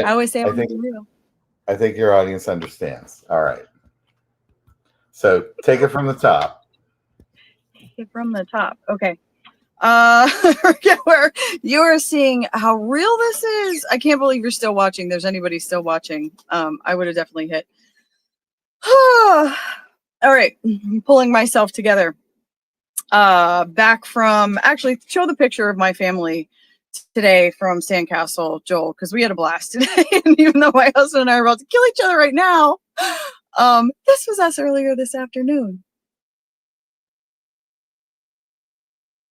I always say I think your audience understands. All right. So take it from the top. From the top. Okay. Where you are seeing how real this is. I can't believe you're still watching. There's anybody still watching. I would have definitely hit. All right. I'm pulling myself together. Back from, actually, show the picture of my family today from Sandcastle, Joel, because we had a blast today. And even though my husband and I are about to kill each other right now, this was us earlier this afternoon.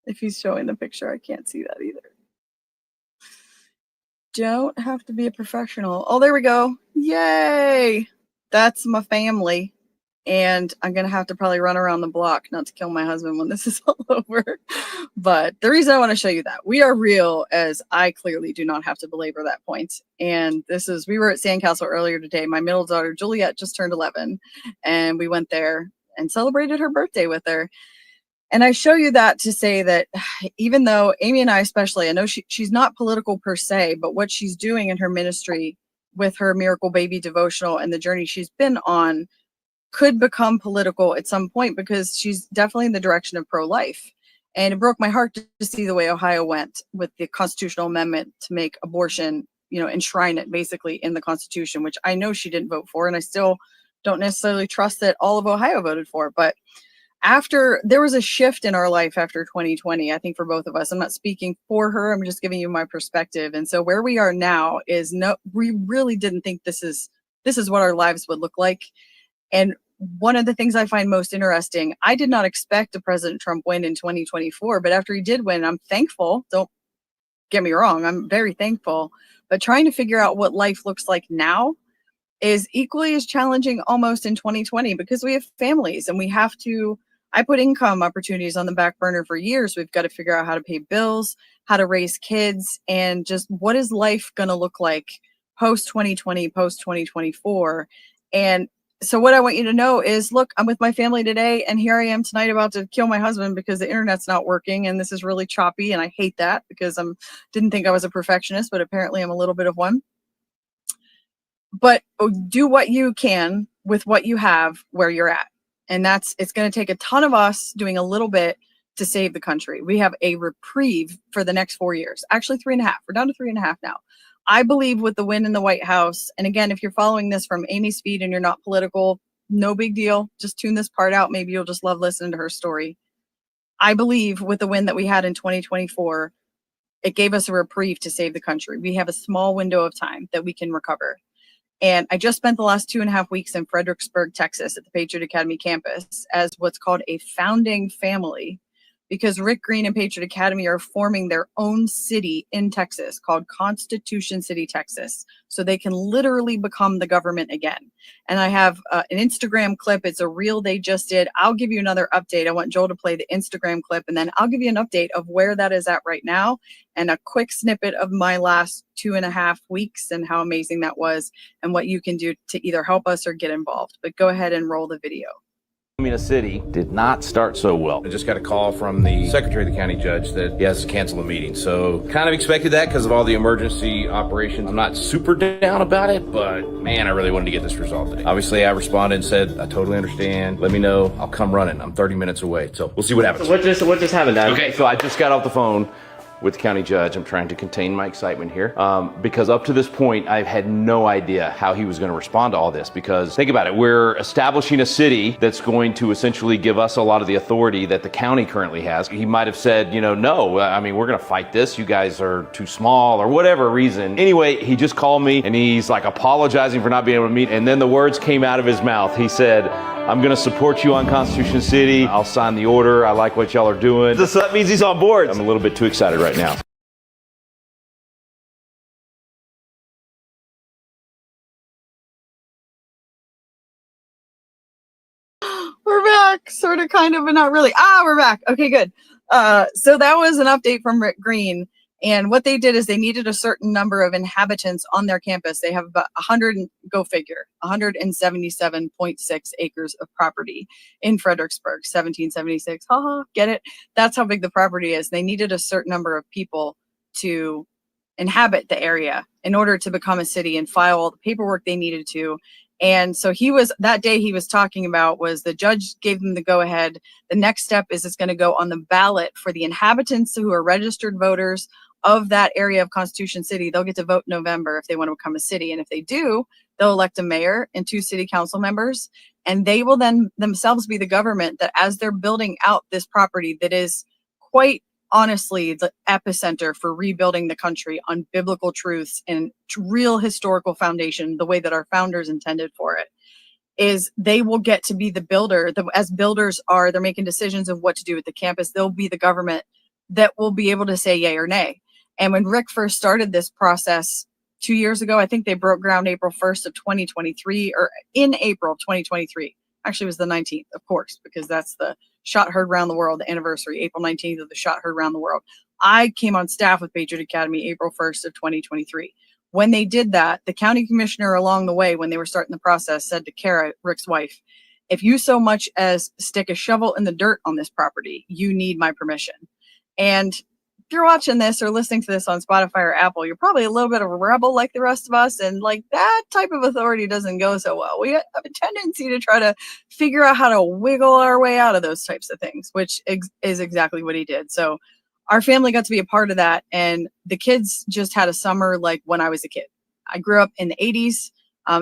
If he's showing the picture, I can't see that either. Don't have to be a professional. Oh, there we go. Yay. That's my family. And I'm going to have to probably run around the block not to kill my husband when this is all over. But the reason I want to show you that we are real, as I clearly do not have to belabor that point. And we were at Sandcastle earlier today. My middle daughter, Juliet, just turned 11. And we went there and celebrated her birthday with her. And I show you that to say that even though Amy and I especially, I know she's not political per se, but what she's doing in her ministry with her Miracle Baby devotional and the journey she's been on could become political at some point, because she's definitely in the direction of pro-life. And it broke my heart to see the way Ohio went with the constitutional amendment to make abortion, enshrine it basically in the Constitution, which I know she didn't vote for. And I still don't necessarily trust that all of Ohio voted for. But there was a shift in our life after 2020, I think for both of us. I'm not speaking for her. I'm just giving you my perspective. And so where we are now is we really didn't think this is what our lives would look like. And one of the things I find most interesting, I did not expect a President Trump win in 2024, but after he did win, I'm thankful. Don't get me wrong. I'm very thankful, but trying to figure out what life looks like now is equally as challenging almost in 2020, because we have families and I put income opportunities on the back burner for years. We've got to figure out how to pay bills, how to raise kids, and just what is life going to look like post 2020, post 2024. And so what I want you to know is, look, I'm with my family today, and here I am tonight about to kill my husband because the internet's not working and this is really choppy, and I hate that because didn't think I was a perfectionist, but apparently I'm a little bit of one. But do what you can with what you have where you're at. And it's going to take a ton of us doing a little bit to save the country. We have a reprieve for the next 4 years, actually 3.5. We're down to 3.5 now. I believe with the win in the White House, and again, if you're following this from Amy's feed and you're not political, no big deal. Just tune this part out. Maybe you'll just love listening to her story. I believe with the win that we had in 2024, it gave us a reprieve to save the country. We have a small window of time that we can recover. And I just spent the last 2.5 weeks in Fredericksburg, Texas at the Patriot Academy campus as what's called a founding family, because Rick Green and Patriot Academy are forming their own city in Texas called Constitution City, Texas, so they can literally become the government again. And I have an Instagram clip. It's a reel they just did. I'll give you another update. I want Joel to play the Instagram clip, and then I'll give you an update of where that is at right now and a quick snippet of my last 2.5 weeks and how amazing that was and what you can do to either help us or get involved. But go ahead and roll the video. City did not start so well. I just got a call from the secretary of the county judge that he has to cancel a meeting. So kind of expected that because of all the emergency operations. I'm not super down about it, but man, I really wanted to get this resolved today. Obviously, I responded and said, I totally understand. Let me know. I'll come running. I'm 30 minutes away. So we'll see what happens. So what just happened, Dad? Okay, so I just got off the phone with the county judge. I'm trying to contain my excitement here because up to this point, I've had no idea how he was going to respond to all this. Because think about it, we're establishing a city that's going to essentially give us a lot of the authority that the county currently has. He might have said, no, I mean, we're going to fight this. You guys are too small or whatever reason. Anyway, he just called me and he's like apologizing for not being able to meet. And then the words came out of his mouth. He said, I'm going to support you on Constitution City. I'll sign the order. I like what y'all are doing. So that means he's on board. I'm a little bit too excited right now. We're back, sort of, kind of, but not really. We're back. Okay, good. So that was an update from Rick Green. And what they did is they needed a certain number of inhabitants on their campus. They have about 177.6 acres of property in Fredericksburg, 1776. Haha, get it? That's how big the property is. They needed a certain number of people to inhabit the area in order to become a city and file all the paperwork they needed to. And so that day he was talking about was the judge gave them the go ahead. The next step is it's going to go on the ballot for the inhabitants who are registered voters of that area of Constitution City. They'll get to vote in November if they want to become a city. And if they do, they'll elect a mayor and 2 city council members. And they will then themselves be the government that, as they're building out this property that is quite honestly the epicenter for rebuilding the country on biblical truths and real historical foundation, the way that our founders intended for it, is they will get to be the builder. As builders are, they're making decisions of what to do with the campus. They'll be the government that will be able to say yay or nay. And when Rick first started this process 2 years ago, I think they broke ground April 1st of 2023, or in April 2023. Actually, it was the 19th, of course, because that's the shot heard around the world, the anniversary, April 19th of the shot heard around the world. I came on staff with Patriot Academy April 1st of 2023. When they did that, the county commissioner along the way, when they were starting the process, said to Kara, Rick's wife, if you so much as stick a shovel in the dirt on this property, you need my permission. And if you're watching this or listening to this on Spotify or Apple, you're probably a little bit of a rebel like the rest of us. And like that type of authority doesn't go so well. We have a tendency to try to figure out how to wiggle our way out of those types of things, which is exactly what he did. So our family got to be a part of that. And the kids just had a summer like when I was a kid. I grew up in the 80s.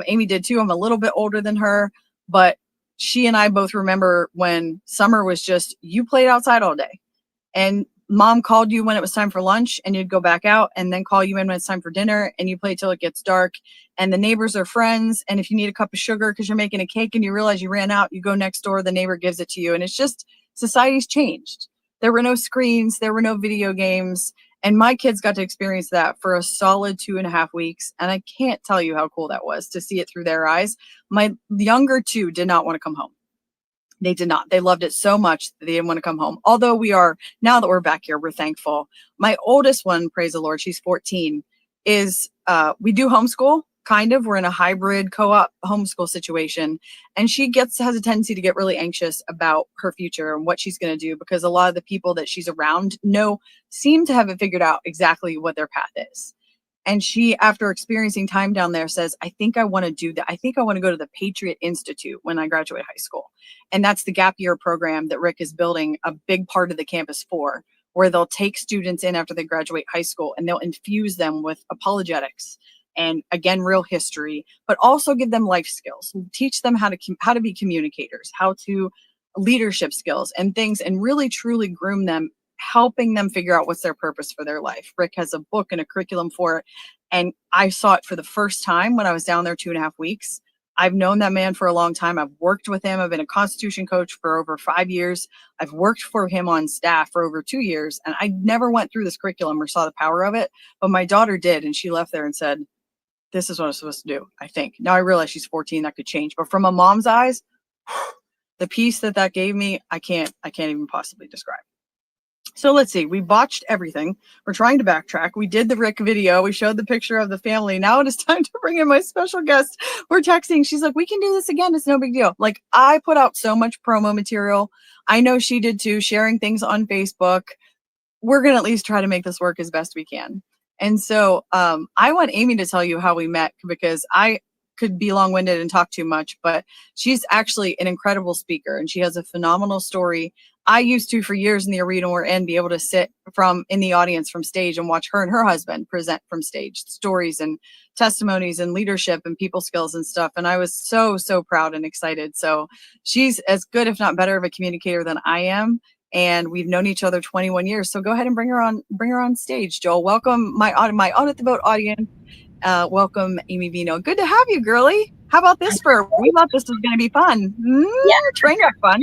Amy did too. I'm a little bit older than her, but she and I both remember when summer was just, you played outside all day. And mom called you when it was time for lunch and you'd go back out, and then call you in when it's time for dinner, and you play till it gets dark, and the neighbors are friends. And if you need a cup of sugar because you're making a cake and you realize you ran out, you go next door, the neighbor gives it to you. And it's just, society's changed. There were no screens, there were no video games. And my kids got to experience that for a solid 2.5 weeks. And I can't tell you how cool that was to see it through their eyes. My younger 2 did not want to come home. They did not. They loved it so much that they didn't want to come home. Although now that we're back here, we're thankful. My oldest one, praise the Lord, she's 14, we do homeschool, kind of. We're in a hybrid co-op homeschool situation. And she has a tendency to get really anxious about her future and what she's going to do, because a lot of the people that she's around seem to have it figured out exactly what their path is. And she, after experiencing time down there, says, I think I want to do that. I think I want to go to the Patriot Institute when I graduate high school. And that's the gap year program that Rick is building a big part of the campus for, where they'll take students in after they graduate high school and they'll infuse them with apologetics and, again, real history, but also give them life skills, teach them how to be communicators, leadership skills and things, and really truly groom them, helping them figure out what's their purpose for their life. Rick has a book and a curriculum for it. And I saw it for the first time when I was down there 2.5 weeks. I've known that man for a long time. I've worked with him. I've been a Constitution coach for over 5 years. I've worked for him on staff for over 2 years. And I never went through this curriculum or saw the power of it. But my daughter did. And she left there and said, this is what I'm supposed to do, I think. Now I realize she's 14, that could change. But from a mom's eyes, the peace that gave me, I can't even possibly describe. So let's see, we botched everything. We're trying to backtrack. We did the Rick video. We showed the picture of the family. Now it is time to bring in my special guest. We're texting. She's like, we can do this again. It's no big deal. Like, I put out so much promo material. I know she did too, sharing things on Facebook. We're going to at least try to make this work as best we can. And so I want Amy to tell you how we met, because I could be long-winded and talk too much, but she's actually an incredible speaker and she has a phenomenal story. I used to, for years in the arena we're in, be able to sit in the audience from stage and watch her and her husband present from stage stories and testimonies and leadership and people skills and stuff. And I was so, so proud and excited. So she's as good, if not better, of a communicator than I am. And we've known each other 21 years. So go ahead and bring her on stage, Joel. Welcome my Audit the Vote audience. Welcome, Amy Veno. Good to have you, girly. How about this we thought this was going to be fun. Yeah, train wreck fun.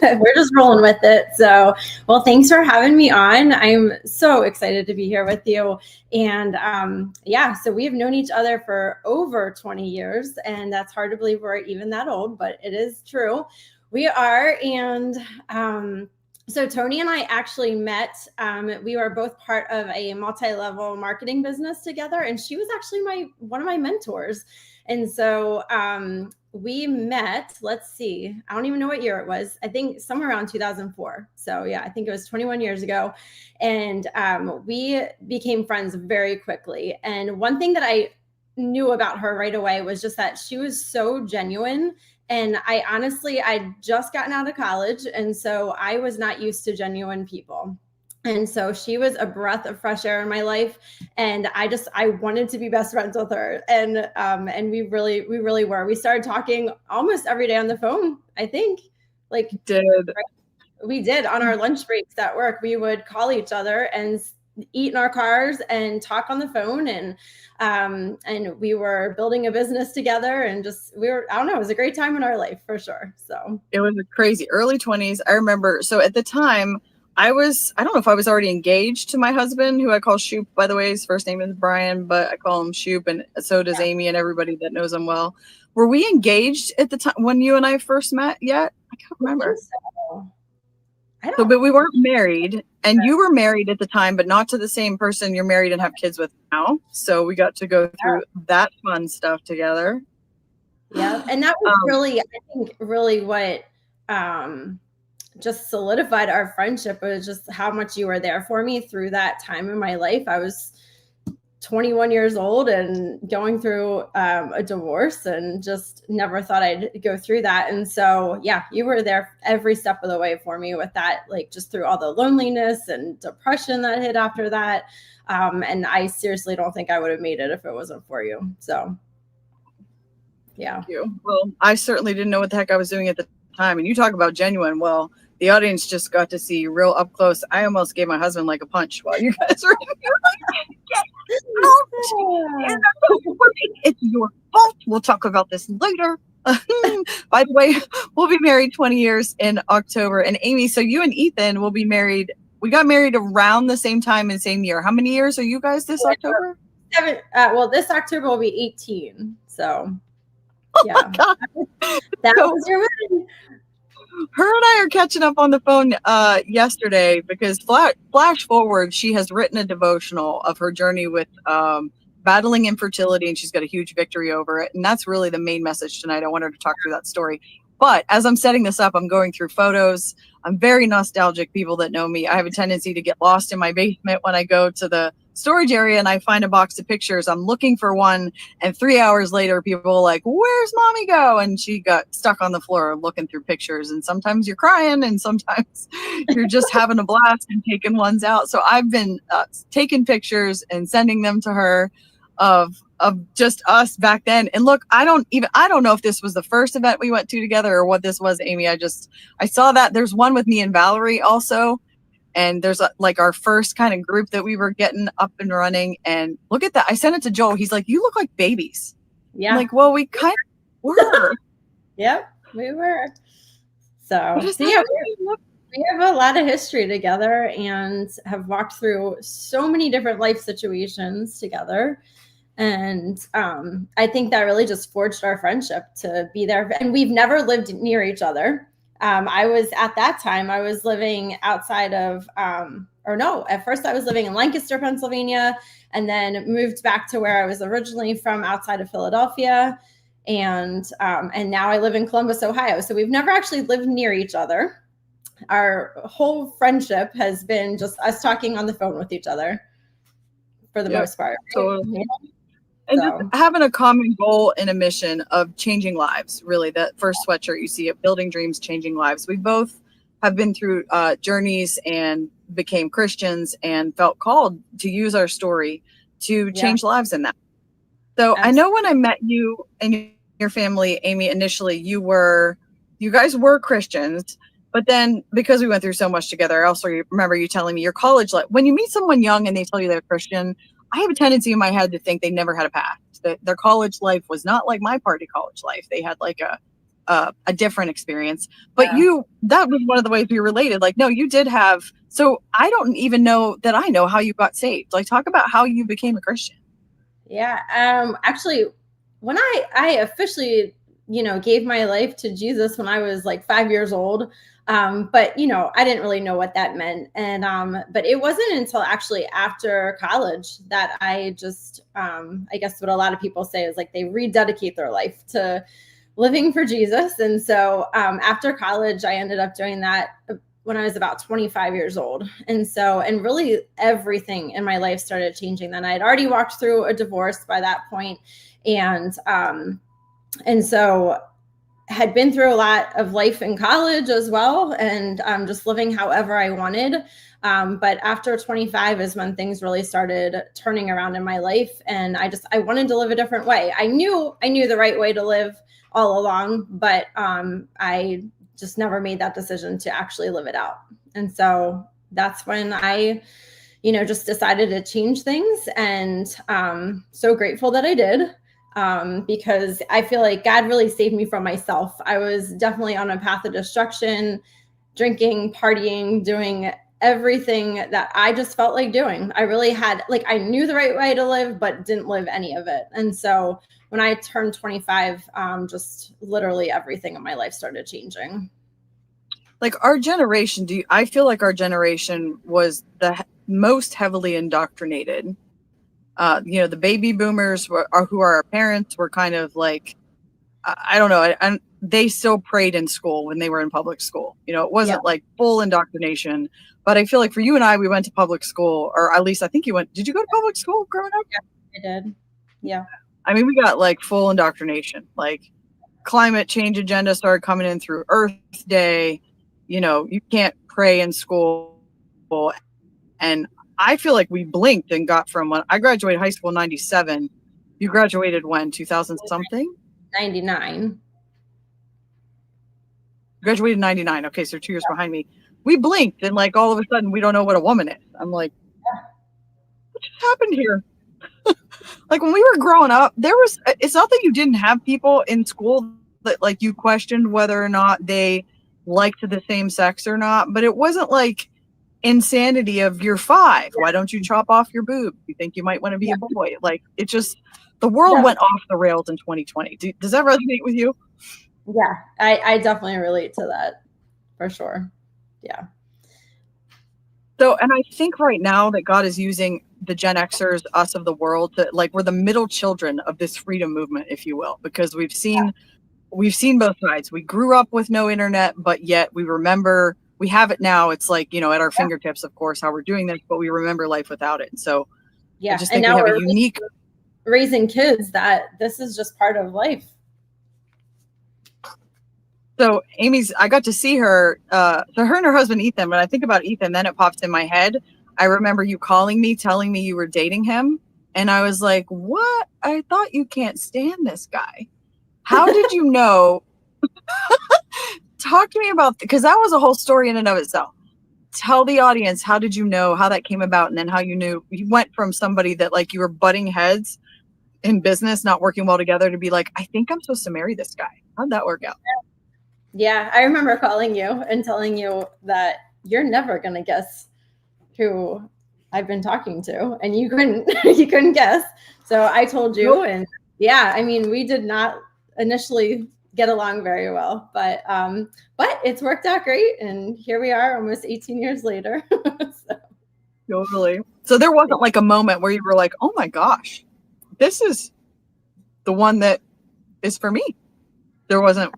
We're just rolling with it. So, well, thanks for having me on. I'm so excited to be here with you. And so we have known each other for over 20 years, and that's hard to believe we're even that old, but it is true. We are. And so Tony and I actually met. We were both part of a multi-level marketing business together, and she was actually one of my mentors. And so we met, let's see, I don't even know what year it was. I think somewhere around 2004. So yeah, I think it was 21 years ago. And we became friends very quickly. And one thing that I knew about her right away was just that she was so genuine. And I'd just gotten out of college. And so I was not used to genuine people. And so she was a breath of fresh air in my life. And I wanted to be best friends with her. And we really were. We started talking almost every day on the phone, I think. Like we did on our lunch breaks at work. We would call each other and eat in our cars and talk on the phone. And we were building a business together, and I don't know, it was a great time in our life for sure. So it was a crazy early 20s. I remember. So at the time, I don't know if I was already engaged to my husband, who I call Shoop, by the way. His first name is Brian, but I call him Shoop, and so does Amy and everybody that knows him well. Were we engaged at the time when you and I first met yet? I can't remember. But we weren't married, and you were married at the time, but not to the same person you're married and have kids with now. So we got to go through that fun stuff together. Yeah, and that was really, I think, really what just solidified our friendship was just how much you were there for me through that time in my life. I was 21 years old and going through a divorce, and just never thought I'd go through that. And so, yeah, you were there every step of the way for me with that, like just through all the loneliness and depression that hit after that. And I seriously don't think I would have made it if it wasn't for you. So, yeah. Thank you. Well, I certainly didn't know what the heck I was doing at the time. And you talk about genuine. Well, the audience just got to see you real up close. I almost gave my husband like a punch while you guys were get out. It's your fault. We'll talk about this later. By the way, we'll be married 20 years in October. And Amy, so you and Ethan will be married. We got married around the same time and same year. How many years are you guys this October? 7. Well, this October will be 18. So, yeah. Oh my God. That was your wedding. Her and I are catching up on the phone yesterday, because flash forward, she has written a devotional of her journey with battling infertility, and she's got a huge victory over it. And that's really the main message tonight. I want her to talk through that story. But as I'm setting this up, I'm going through photos. I'm very nostalgic. People that know me, I have a tendency to get lost in my basement when I go to the storage area and I find a box of pictures. I'm looking for one, and 3 hours later, people are like, "Where's mommy go?" And she got stuck on the floor looking through pictures. And sometimes you're crying, and sometimes you're just having a blast and taking ones out. So I've been taking pictures and sending them to her of just us back then. And look, I don't know if this was the first event we went to together or what this was, Amy. I saw that there's one with me and Valerie also. And there's like our first kind of group that we were getting up and running. And look at that. I sent it to Joel. He's like, "You look like babies." Yeah. I'm like, well, we kind of were. Yep, we were. So yeah, we have a lot of history together and have walked through so many different life situations together. And I think that really just forged our friendship to be there. And we've never lived near each other. At that time, I was living outside of, at first I was living in Lancaster, Pennsylvania, and then moved back to where I was originally from, outside of Philadelphia. And now I live in Columbus, Ohio. So we've never actually lived near each other. Our whole friendship has been just us talking on the phone with each other for the most part. So, and just having a common goal and a mission of changing lives, really. That first sweatshirt you see it, Building Dreams, Changing Lives. We both have been through journeys and became Christians and felt called to use our story to change lives in that. So I know when I met you and your family, Amy, initially, you guys were Christians. But then because we went through so much together, I also remember you telling me your college life. When you meet someone young and they tell you they're Christian, I have a tendency in my head to think they never had a past. That their college life was not like my party college life. They had like a different experience. But that was one of the ways we related. Like, no, you did have. So I don't even know that I know how you got saved. Like, talk about how you became a Christian. Yeah. Actually, when I officially, gave my life to Jesus when I was like 5 years old. But I didn't really know what that meant. And, but it wasn't until actually after college that I just, I guess what a lot of people say is like they rededicate their life to living for Jesus. And so after college, I ended up doing that when I was about 25 years old. And really everything in my life started changing then. I had already walked through a divorce by that point. And so had been through a lot of life in college as well, and just living however I wanted. But after 25 is when things really started turning around in my life. And I wanted to live a different way. I knew the right way to live all along, but I just never made that decision to actually live it out. And so that's when I, just decided to change things. And so grateful that I did. Because I feel like God really saved me from myself. I was definitely on a path of destruction, drinking, partying, doing everything that I just felt like doing. I really had, I knew the right way to live, but didn't live any of it. And so when I turned 25, just literally everything in my life started changing. Like our generation, I feel like our generation was the most heavily indoctrinated. The baby boomers who are our parents were kind of like, I don't know. And they still prayed in school when they were in public school. It wasn't like full indoctrination, but I feel like for you and I, we went to public school, or at least I think did you go to public school growing up? Yeah, I did. Yeah. I mean, we got like full indoctrination, like climate change agenda started coming in through Earth Day. You can't pray in school. And I feel like we blinked and got from when I graduated high school in 97. You graduated when? 2000 something? 99. Graduated in 99. Okay, so 2 years behind me. We blinked and like all of a sudden we don't know what a woman is. I'm like, what just happened here? Like when we were growing up, it's not that you didn't have people in school that like you questioned whether or not they liked the same sex or not, but it wasn't like insanity of you're 5. Why don't you chop off your boob? You think you might want to be a boy? Like it just, the world went off the rails in 2020. Does that resonate with you? Yeah, I definitely relate to that for sure. Yeah. So, and I think right now that God is using the Gen Xers, us of the world, to we're the middle children of this freedom movement, if you will, because we've seen both sides. We grew up with no internet, but yet we remember we have it now. It's like, at our fingertips, of course, how we're doing this, but we remember life without it. And so I just think we have a unique raising kids that this is just part of life. So I got to see her, so her and her husband, Ethan, when I think about Ethan, then it pops in my head. I remember you calling me, telling me you were dating him. And I was like, what? I thought you can't stand this guy. How did you know? Talk to me about, because that was a whole story in and of itself. Tell the audience, how did you know how that came about? And then how you knew you went from somebody that like you were butting heads in business, not working well together, to be like, I think I'm supposed to marry this guy. How'd that work out? Yeah, I remember calling you and telling you that you're never going to guess who I've been talking to. And you couldn't guess. So I told you. Nope. And yeah, I mean, we did not initially get along very well, but it's worked out great. And here we are almost 18 years later. So. Totally. So there wasn't like a moment where you were like, oh my gosh, this is the one that is for me. There wasn't.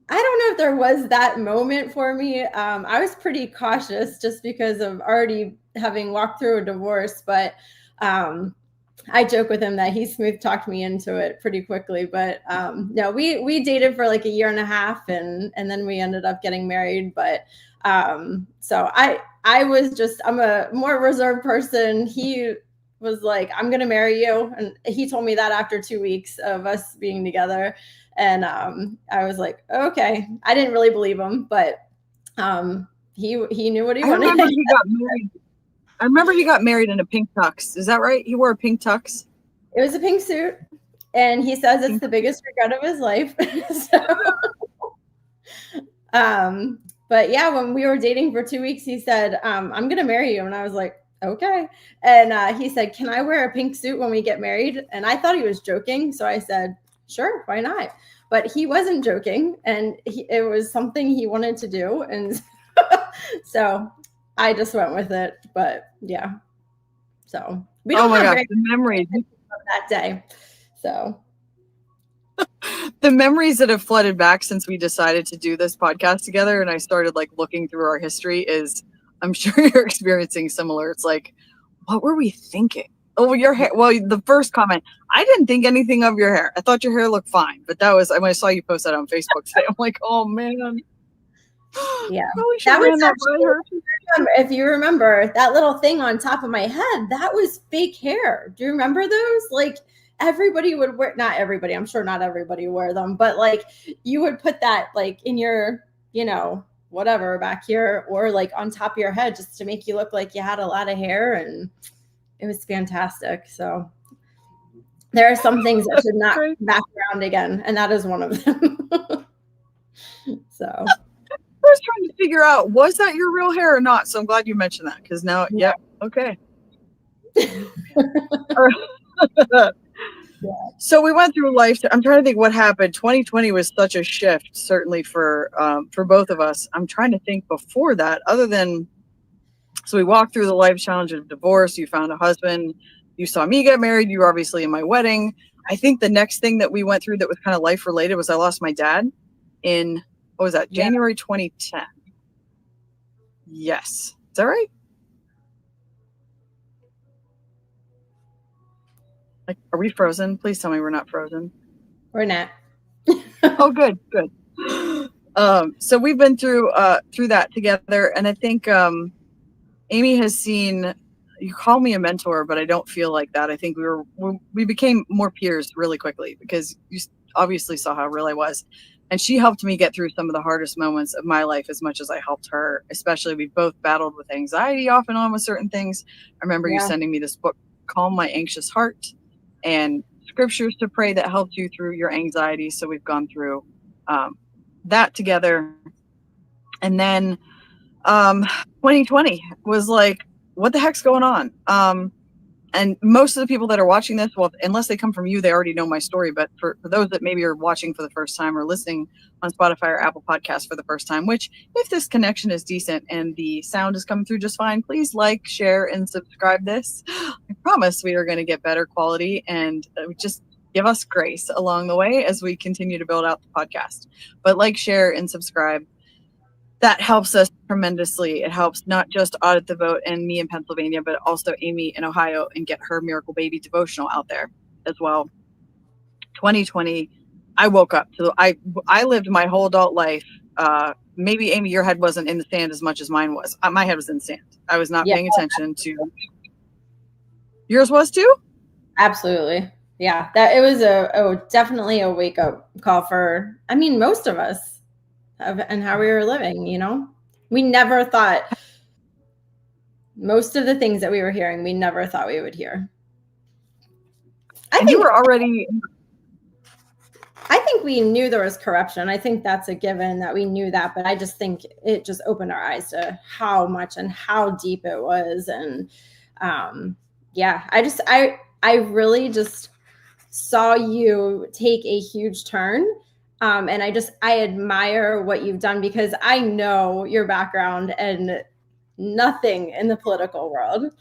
I don't know if there was that moment for me. I was pretty cautious just because of already having walked through a divorce, but I joke with him that he smooth talked me into it pretty quickly. But no, we dated for like a year and a half, and then we ended up getting married. But so I'm a more reserved person. He was like, I'm gonna marry you, and he told me that after 2 weeks of us being together. And I was like, okay. I didn't really believe him, but he knew what he wanted. I remember he got married in a pink tux. Is that right? He wore a pink tux. It was a pink suit, and he says it's the biggest regret of his life. But yeah, when we were dating for 2 weeks, he said, I'm gonna marry you, and I was like, okay. And he said, can I wear a pink suit when we get married? And I thought he was joking, so I said, sure, why not? But he wasn't joking, and it was something he wanted to do. And so I just went with it. But yeah, so we don't have the memories of that day. So The memories that have flooded back since we decided to do this podcast together and I started like looking through our history is, I'm sure you're experiencing similar. It's like, what were we thinking? Oh, your hair. Well, the first comment, I didn't think anything of your hair. I thought your hair looked fine. But that was, when I saw you post that on Facebook today, I'm like, oh man. Yeah. That was if you remember that little thing on top of my head, that was fake hair. Do you remember those? Like everybody would wear, not everybody, I'm sure not everybody wore them, but like you would put that like in your, whatever back here or like on top of your head just to make you look like you had a lot of hair, and it was fantastic. So there are some things that should not come back around again, and that is one of them. So I was trying to figure out, was that your real hair or not? So I'm glad you mentioned that, because now, okay. So we went through life. I'm trying to think what happened. 2020 was such a shift, certainly for both of us. I'm trying to think before that, other than, so we walked through the life challenge of divorce. You found a husband. You saw me get married. You were obviously in my wedding. I think the next thing that we went through that was kind of life related was I lost my dad in, what was that? January 2010. Yes. Is that right? Like, are we frozen? Please tell me we're not frozen. We're not. Oh, good. So we've been through that together. And I think Amy has seen, you call me a mentor, but I don't feel like that. I think we became more peers really quickly because you obviously saw how real I was. And she helped me get through some of the hardest moments of my life as much as I helped her. Especially, we both battled with anxiety off and on with certain things. I remember you sending me this book, Calm My Anxious Heart, and scriptures to pray that helped you through your anxiety. So we've gone through that together. And then 2020 was like, what the heck's going on? And most of the people that are watching this, well, unless they come from you, they already know my story. But for those that maybe are watching for the first time or listening on Spotify or Apple Podcasts for the first time, which if this connection is decent and the sound is coming through just fine, please like, share, and subscribe this. I promise we are going to get better quality, and just give us grace along the way as we continue to build out the podcast. But like, share, and subscribe. That helps us tremendously. It helps not just Audit the Vote and me in Pennsylvania, but also Amy in Ohio, and get her Miracle Baby devotional out there as well. 2020, I woke up to, I lived my whole adult life. Maybe Amy, your head wasn't in the sand as much as mine was. My head was in the sand. I was not paying attention to. Yours was too? Absolutely. Yeah. That it was definitely a wake up call for, most of us. And how we were living, we never thought, most of the things that we were hearing, we never thought we would hear. I think we knew there was corruption. I think that's a given that we knew that, but I just think it just opened our eyes to how much and how deep it was. And I really just saw you take a huge turn. And I admire what you've done, because I know your background and nothing in the political world,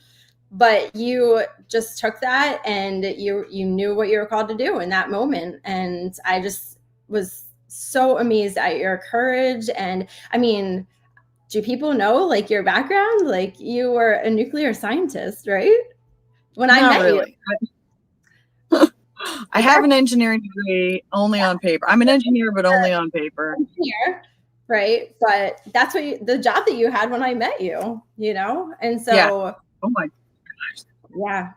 but you just took that and you knew what you were called to do in that moment. And I just was so amazed at your courage. And do people know like your background? Like you were a nuclear scientist, right? When I met you. I have an engineering degree only on paper. I'm an engineer, but only on paper. Right. But that's the job that you had when I met you, And so, Oh my gosh. Yeah.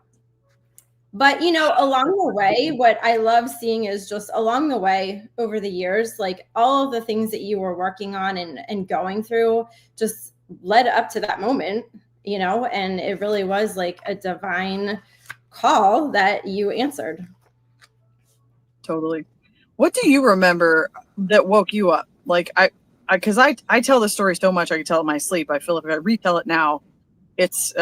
But, along the way, what I love seeing is just along the way over the years, like all of the things that you were working on and going through just led up to that moment, and it really was like a divine call that you answered. Totally. What do you remember that woke you up? Like because I tell this story so much I can tell it in my sleep. I feel if I retell it now, it's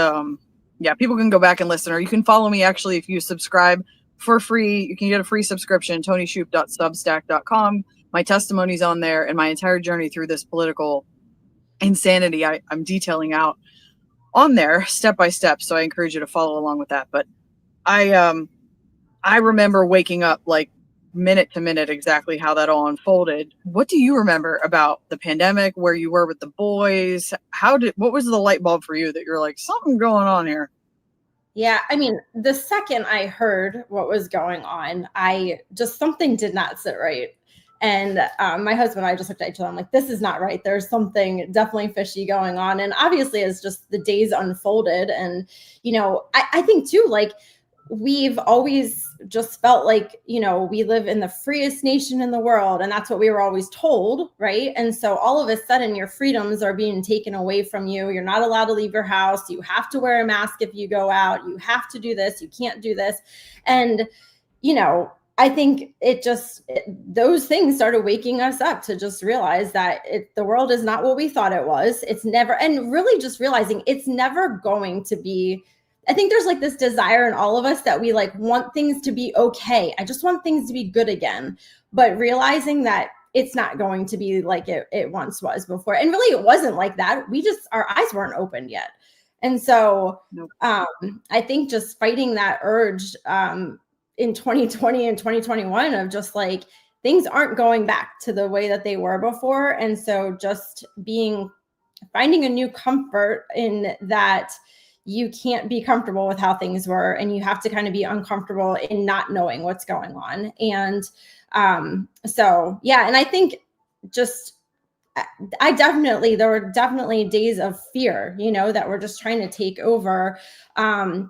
people can go back and listen, or you can follow me actually if you subscribe for free. You can get a free subscription, tonyshoop.substack.com. My testimony's on there, and my entire journey through this political insanity I'm detailing out on there step by step. So I encourage you to follow along with that. But I remember waking up like minute to minute exactly how that all unfolded. What do you remember about the pandemic, where you were with the boys? What was the light bulb for you that you're like, something going on here? Yeah, I mean, the second I heard what was going on, something did not sit right. And my husband and I just looked at each other. I'm like, this is not right. There's something definitely fishy going on. And obviously, as just the days unfolded, and, I think too, like, we've always just felt like, we live in the freest nation in the world. And that's what we were always told. Right. And so all of a sudden your freedoms are being taken away from you. You're not allowed to leave your house. You have to wear a mask if you go out. You have to do this. You can't do this. And, I think those things started waking us up to just realize that the world is not what we thought it was. It's never, and really just realizing it's never going to be. I think there's like this desire in all of us that we like want things to be okay. I just want things to be good again, but realizing that it's not going to be like it once was before. And really it wasn't like that. Our eyes weren't opened yet. And so I think just fighting that urge in 2020 and 2021 of just like, things aren't going back to the way that they were before. And so just finding a new comfort in that you can't be comfortable with how things were, and you have to kind of be uncomfortable in not knowing what's going on. And so, yeah. And I think there were definitely days of fear, that we're just trying to take over.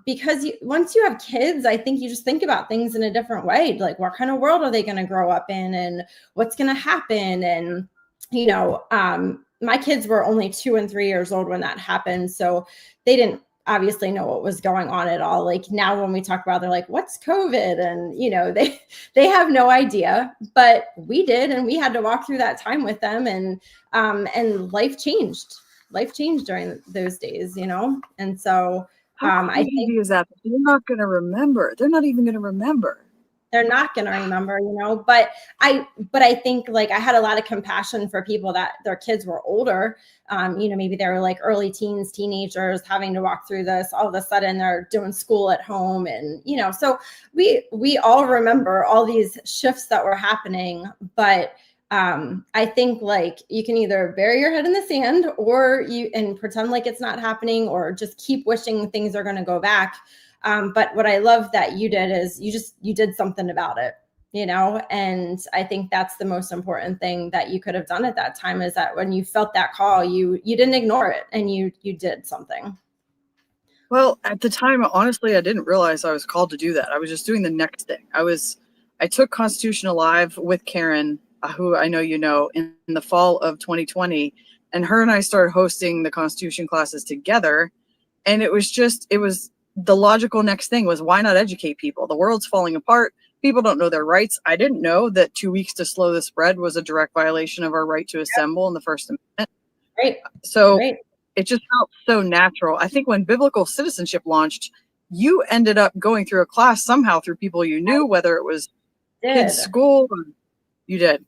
Because once you have kids, I think you just think about things in a different way. Like, what kind of world are they going to grow up in, and what's going to happen? And, my kids were only 2 and 3 years old when that happened. So they didn't obviously know what was going on at all. Like, now when we talk about it, they're like, what's COVID? And, they have no idea, but we did. And we had to walk through that time with them, and life changed during those days, And so I think is that they're not going to remember. They're not even going to remember. They're not going to remember, but I think like I had a lot of compassion for people that their kids were older. Maybe they were like early teens, teenagers having to walk through this. All of a sudden they're doing school at home. And, so we all remember all these shifts that were happening, but I think like you can either bury your head in the sand and pretend like it's not happening, or just keep wishing things are going to go back. But what I love that you did is you did something about it, and I think that's the most important thing that you could have done at that time, is that when you felt that call, you didn't ignore it, and you did something. Well, at the time, honestly, I didn't realize I was called to do that. I was just doing the next thing. I took Constitution Alive with Karen, who I know in the fall of 2020, and her and I started hosting the Constitution classes together. And it was the logical next thing was, why not educate people? The world's falling apart. People don't know their rights. I didn't know that 2 weeks to slow the spread was a direct violation of our right to assemble in the First Amendment. Right. So it just felt so natural. I think when Biblical Citizenship launched, you ended up going through a class somehow through people you knew, whether it was kids' school. You did.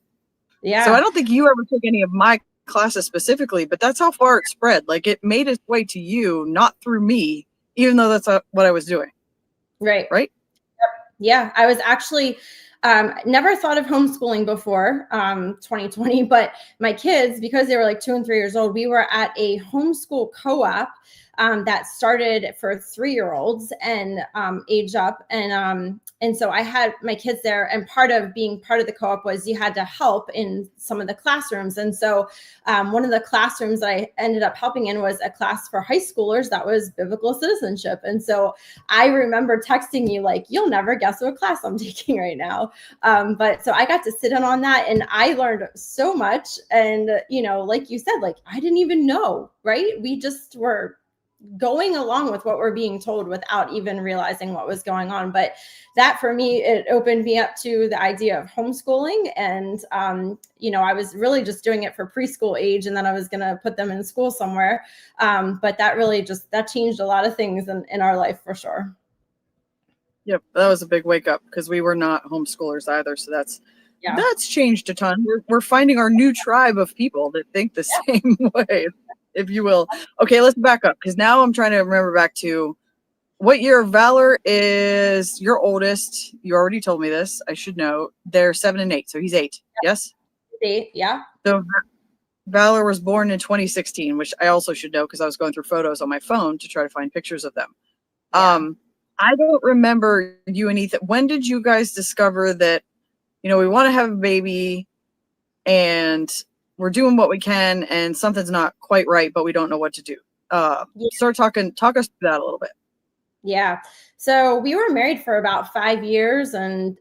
Yeah. So I don't think you ever took any of my classes specifically, but that's how far it spread. Like, it made its way to you, not through me, even though that's what I was doing. Right. Right. Yeah. I was actually never thought of homeschooling before 2020, but my kids, because they were like 2 and 3 years old, we were at a homeschool co-op that started for 3-year-olds and age up. And so I had my kids there, and part of being part of the co-op was you had to help in some of the classrooms. And so one of the classrooms that I ended up helping in was a class for high schoolers that was biblical citizenship. And so I remember texting you like, you'll never guess what class I'm taking right now. But so I got to sit in on that, and I learned so much. And, like you said, like, I didn't even know, right? We just were going along with what we're being told without even realizing what was going on. But that, for me, it opened me up to the idea of homeschooling. And, I was really just doing it for preschool age, and then I was going to put them in school somewhere. But that really that changed a lot of things in our life, for sure. Yep. That was a big wake up, because we were not homeschoolers either. So that's changed a ton. We're finding our new tribe of people that think the same way, if you will. Okay, let's back up, because now I'm trying to remember back to what year Valor is your oldest? You already told me this. I should know. They're 7 and 8, so he's 8. Yes. 8, yeah. So Valor was born in 2016, which I also should know because I was going through photos on my phone to try to find pictures of them. Yeah. I don't remember you and Ethan. When did you guys discover that, we want to have a baby and we're doing what we can and something's not quite right, but we don't know what to do? Talk us through that a little bit. Yeah. So we were married for about 5 years and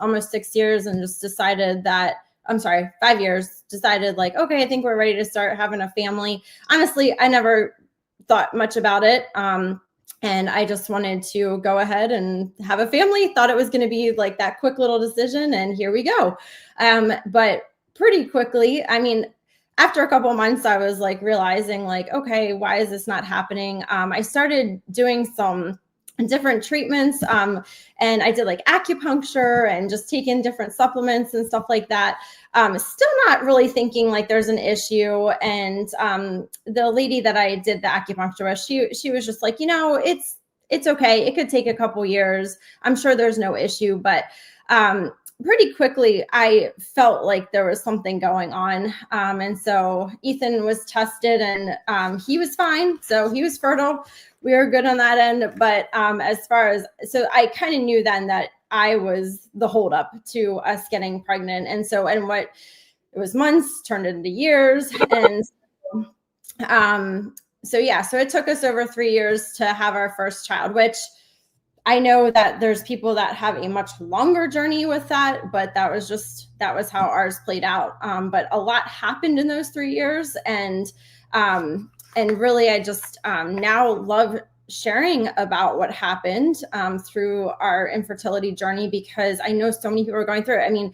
almost 6 years, and just decided that, 5 years, decided like, okay, I think we're ready to start having a family. Honestly, I never thought much about it. And I just wanted to go ahead and have a family. Thought it was going to be like that quick little decision, and here we go. But pretty quickly, after a couple of months, I was like realizing like, okay, why is this not happening? I started doing some different treatments, and I did like acupuncture and just taking different supplements and stuff like that. Still not really thinking like there's an issue. And the lady that I did the acupuncture with, she was just like, it's okay. It could take a couple years. I'm sure there's no issue, but pretty quickly, I felt like there was something going on. And so Ethan was tested, and he was fine. So he was fertile. We were good on that end. But so I kind of knew then that I was the holdup to us getting pregnant. And what it was months turned into years. And so it took us over 3 years to have our first child, which I know that there's people that have a much longer journey with that, but that was how ours played out. But a lot happened in those 3 years. And really, I just now love sharing about what happened through our infertility journey, because I know so many people are going through it.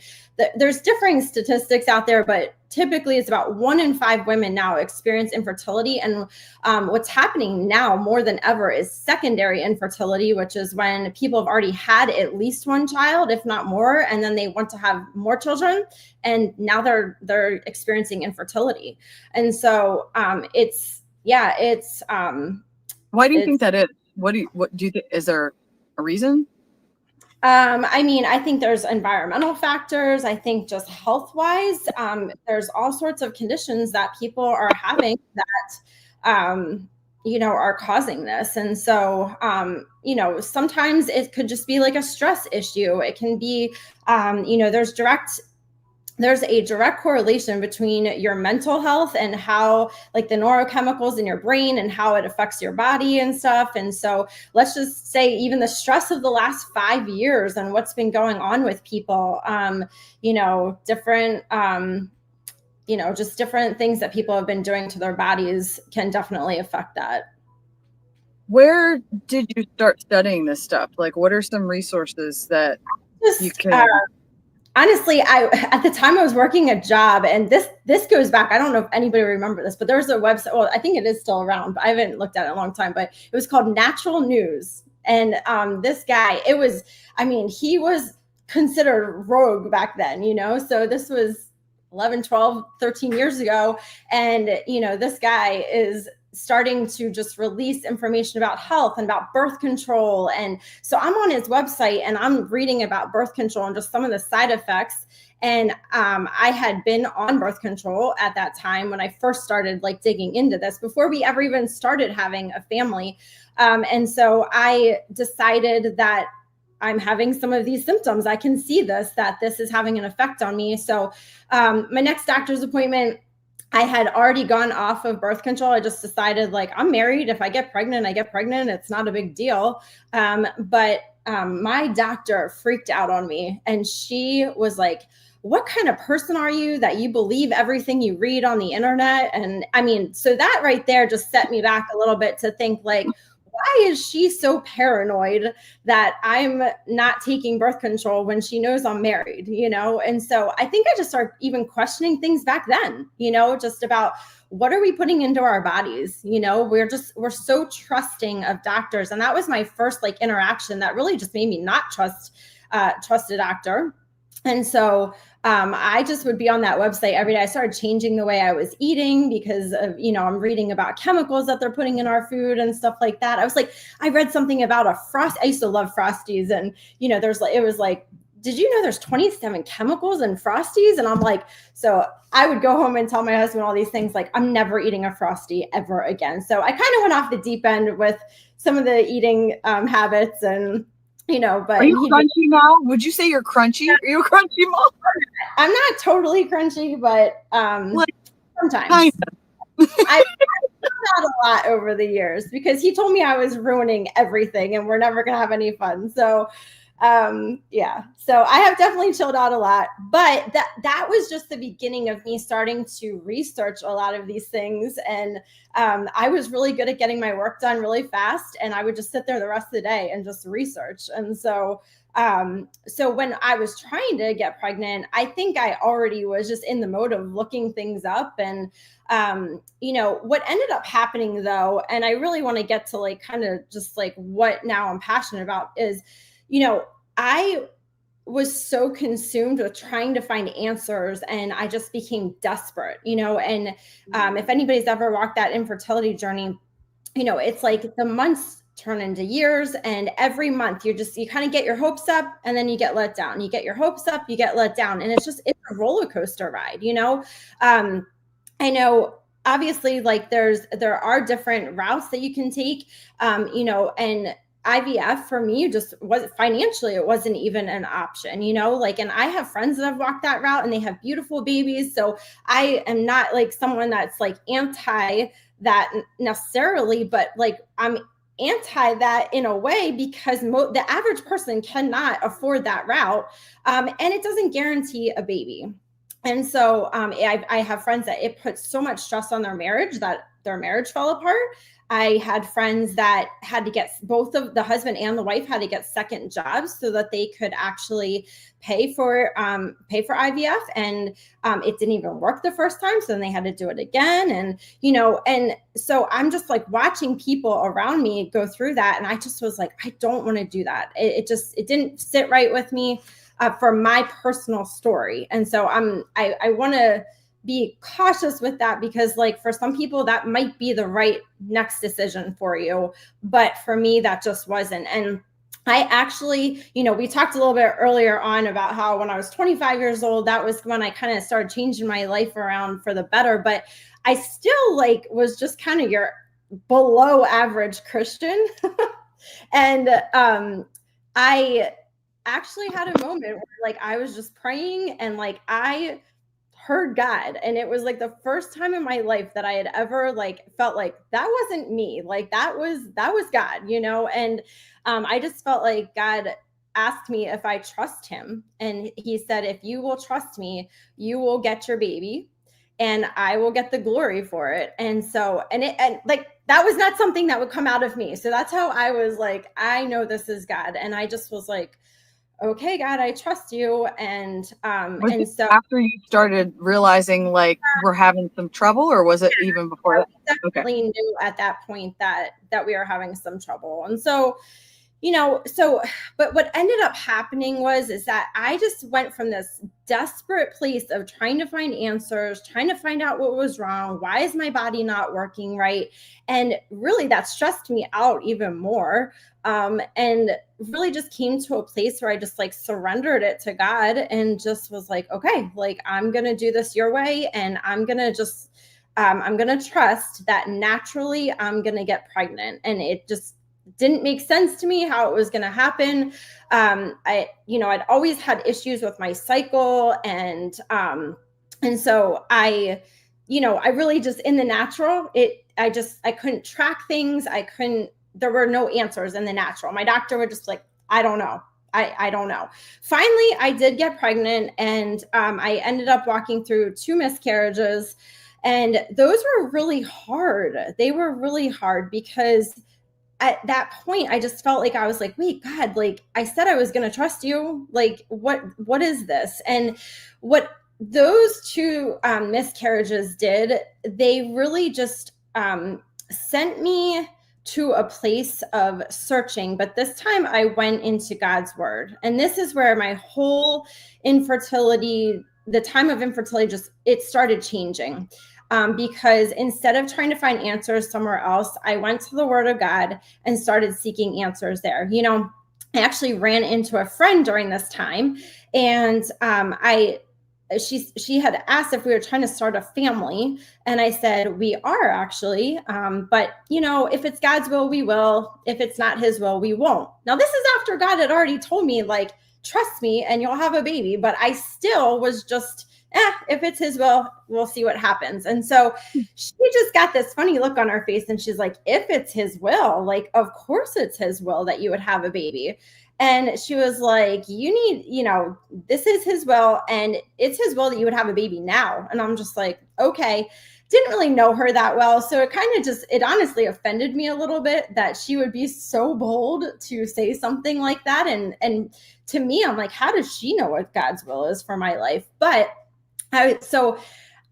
There's differing statistics out there, but typically it's about 1 in 5 women now experience infertility. And what's happening now more than ever is secondary infertility, which is when people have already had at least one child, if not more, and then they want to have more children, and now they're experiencing infertility. And so why do you think that is? What do you think? Is there a reason? I think there's environmental factors. I think just health-wise, there's all sorts of conditions that people are having that, are causing this. And so, sometimes it could just be like a stress issue. It can be, there's a direct correlation between your mental health and how like the neurochemicals in your brain and how it affects your body and stuff. And so let's just say even the stress of the last 5 years and what's been going on with people, just different things that people have been doing to their bodies can definitely affect that. Where did you start studying this stuff? Like, what are some resources that you can... Honestly, at the time I was working a job, and this goes back. I don't know if anybody remember this, but there was a website. Well, I think it is still around, but I haven't looked at it in a long time. But it was called Natural News, and this guy, he was considered rogue back then, So this was 11, 12, 13 years ago, and this guy is starting to just release information about health and about birth control. And so I'm on his website and I'm reading about birth control and just some of the side effects. And I had been on birth control at that time when I first started like digging into this, before we ever even started having a family. And so I decided that I'm having some of these symptoms. I can see that this is having an effect on me. So my next doctor's appointment, I had already gone off of birth control. I just decided like, I'm married. If I get pregnant, I get pregnant. It's not a big deal. But my doctor freaked out on me, and she was like, what kind of person are you that you believe everything you read on the internet? And so that right there just set me back a little bit to think like, why is she so paranoid that I'm not taking birth control when she knows I'm married, And so I think I just started even questioning things back then, just about what are we putting into our bodies? We're so trusting of doctors. And that was my first like interaction that really just made me not trust a doctor. And so I just would be on that website every day. I started changing the way I was eating because of, I'm reading about chemicals that they're putting in our food and stuff like that. I was like, I read something about a frost. I used to love Frosties, and it was like, did you know there's 27 chemicals in Frosties? And I'm like, so I would go home and tell my husband all these things, like, I'm never eating a Frosty ever again. So I kind of went off the deep end with some of the eating habits, and but are you crunchy now? Would you say you're crunchy? Are you a crunchy mom? I'm not totally crunchy, but sometimes. Kind of. I've done a lot over the years because he told me I was ruining everything and we're never going to have any fun. So so I have definitely chilled out a lot, but that was just the beginning of me starting to research a lot of these things. And I was really good at getting my work done really fast, and I would just sit there the rest of the day and just research. And so when I was trying to get pregnant, I think I already was just in the mode of looking things up. And what ended up happening though, and I really want to get to like kind of just like what now I'm passionate about is, I was so consumed with trying to find answers, and I just became desperate, and if anybody's ever walked that infertility journey, it's like the months turn into years, and every month you kind of get your hopes up and then you get let down. You get your hopes up, you get let down. And it's a roller coaster ride, I know obviously like there are different routes that you can take, and IVF for me just was financially, it wasn't even an option, and I have friends that have walked that route and they have beautiful babies. So I am not like someone that's like anti that necessarily, but like I'm anti that in a way because the average person cannot afford that route. And it doesn't guarantee a baby. And so I have friends that it puts so much stress on their marriage that their marriage fell apart. I had friends that had to get both of the husband and the wife had to get second jobs so that they could actually pay for IVF, and it didn't even work the first time, so then they had to do it again. And and so I'm just like watching people around me go through that, and I just was like, I don't want to do that. It didn't sit right with me for my personal story, and so I want to be cautious with that because like for some people that might be the right next decision for you, but for me that just wasn't. And I actually, we talked a little bit earlier on about how when I was 25 years old, that was when I kind of started changing my life around for the better, but I still like was just kind of your below average Christian. And I actually had a moment where like I was just praying and like I heard God, and it was like the first time in my life that I had ever like felt like that wasn't me, like that was God, and I just felt like God asked me if I trust him, and he said, if you will trust me, you will get your baby and I will get the glory for it. And so and like that was not something that would come out of me, so that's how I was like, I know this is God. And I just was like, okay, God, I trust you. And so after you started realizing like we're having some trouble, or was it even before that? Definitely knew at that point that we were having some trouble. And so, but what ended up happening is that I just went from this desperate place of trying to find answers, trying to find out what was wrong. Why is my body not working right? And really that stressed me out even more. And really just came to a place where I just like surrendered it to God and just was like, okay, like I'm going to do this your way. And I'm going to just, I'm going to trust that naturally I'm going to get pregnant. And it just didn't make sense to me how it was going to happen. I'd always had issues with my cycle, and so I really just in the natural, I couldn't track things. There were no answers in the natural. My doctor would just like, I don't know. I don't know. Finally, I did get pregnant, and I ended up walking through 2 miscarriages, and those were really hard. They were really hard because at that point, I just felt like I was like, wait, God, like I said I was going to trust you. Like, what is this? And what those 2 miscarriages did, they really just sent me to a place of searching, but this time I went into God's word. And this is where my whole infertility, the time of infertility, just, it started changing. Because instead of trying to find answers somewhere else, I went to the word of God and started seeking answers there. You know, I actually ran into a friend during this time, and she had asked if we were trying to start a family, and I said we are actually, but you know, if it's God's will, we will. If it's not his will, we won't. Now this is after God had already told me, like, trust me and you'll have a baby, but I still was just, if it's his will, we'll see what happens. And so she just got this funny look on her face, and she's like, if it's his will, like, of course it's his will that you would have a baby. And she was like, you need, you know, this is his will, and it's his will that you would have a baby now. And I'm just like, okay. Didn't really know her that well. So it kind of just, it honestly offended me a little bit that she would be so bold to say something like that. And to me, I'm like, how does she know what God's will is for my life? But so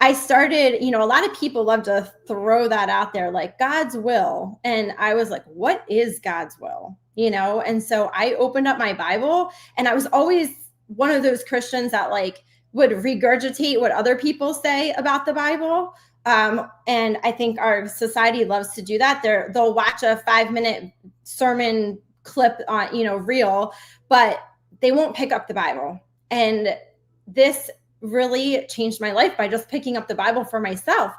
I started, you know, a lot of people love to throw that out there, like God's will. And I was like, what is God's will? You know? And so I opened up my Bible, and I was always one of those Christians that like would regurgitate what other people say about the Bible. And I think our society loves to do that. They'll watch a 5-minute sermon clip on, you know, reel, but they won't pick up the Bible. And this really changed my life by just picking up the Bible for myself.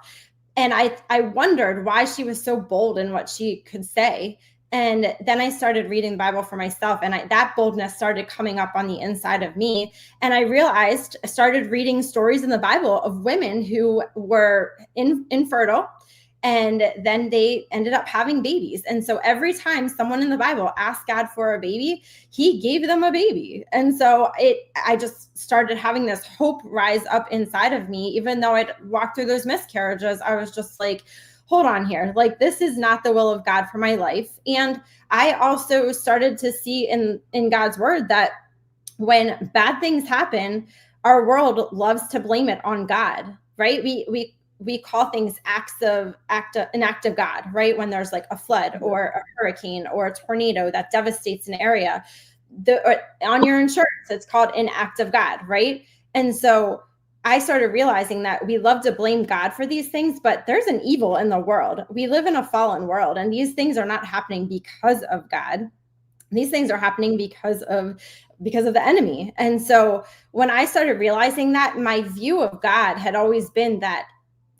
And I wondered why she was so bold in what she could say. And then I started reading the Bible for myself, and that boldness started coming up on the inside of me. And I started reading stories in the Bible of women who were infertile, and then they ended up having babies. And so every time someone in the Bible asked God for a baby, he gave them a baby. And so I just started having this hope rise up inside of me. Even though I'd walked through those miscarriages, I was just like, hold on here. Like, this is not the will of God for my life. And I also started to see in God's word that when bad things happen, our world loves to blame it on God, right? We call things an act of God, right? When there's like a flood or a hurricane or a tornado that devastates an area, on your insurance, it's called an act of God, right? And so I started realizing that we love to blame God for these things, but there's an evil in the world. We live in a fallen world, and these things are not happening because of God. These things are happening because of the enemy. And so when I started realizing that, my view of God had always been that,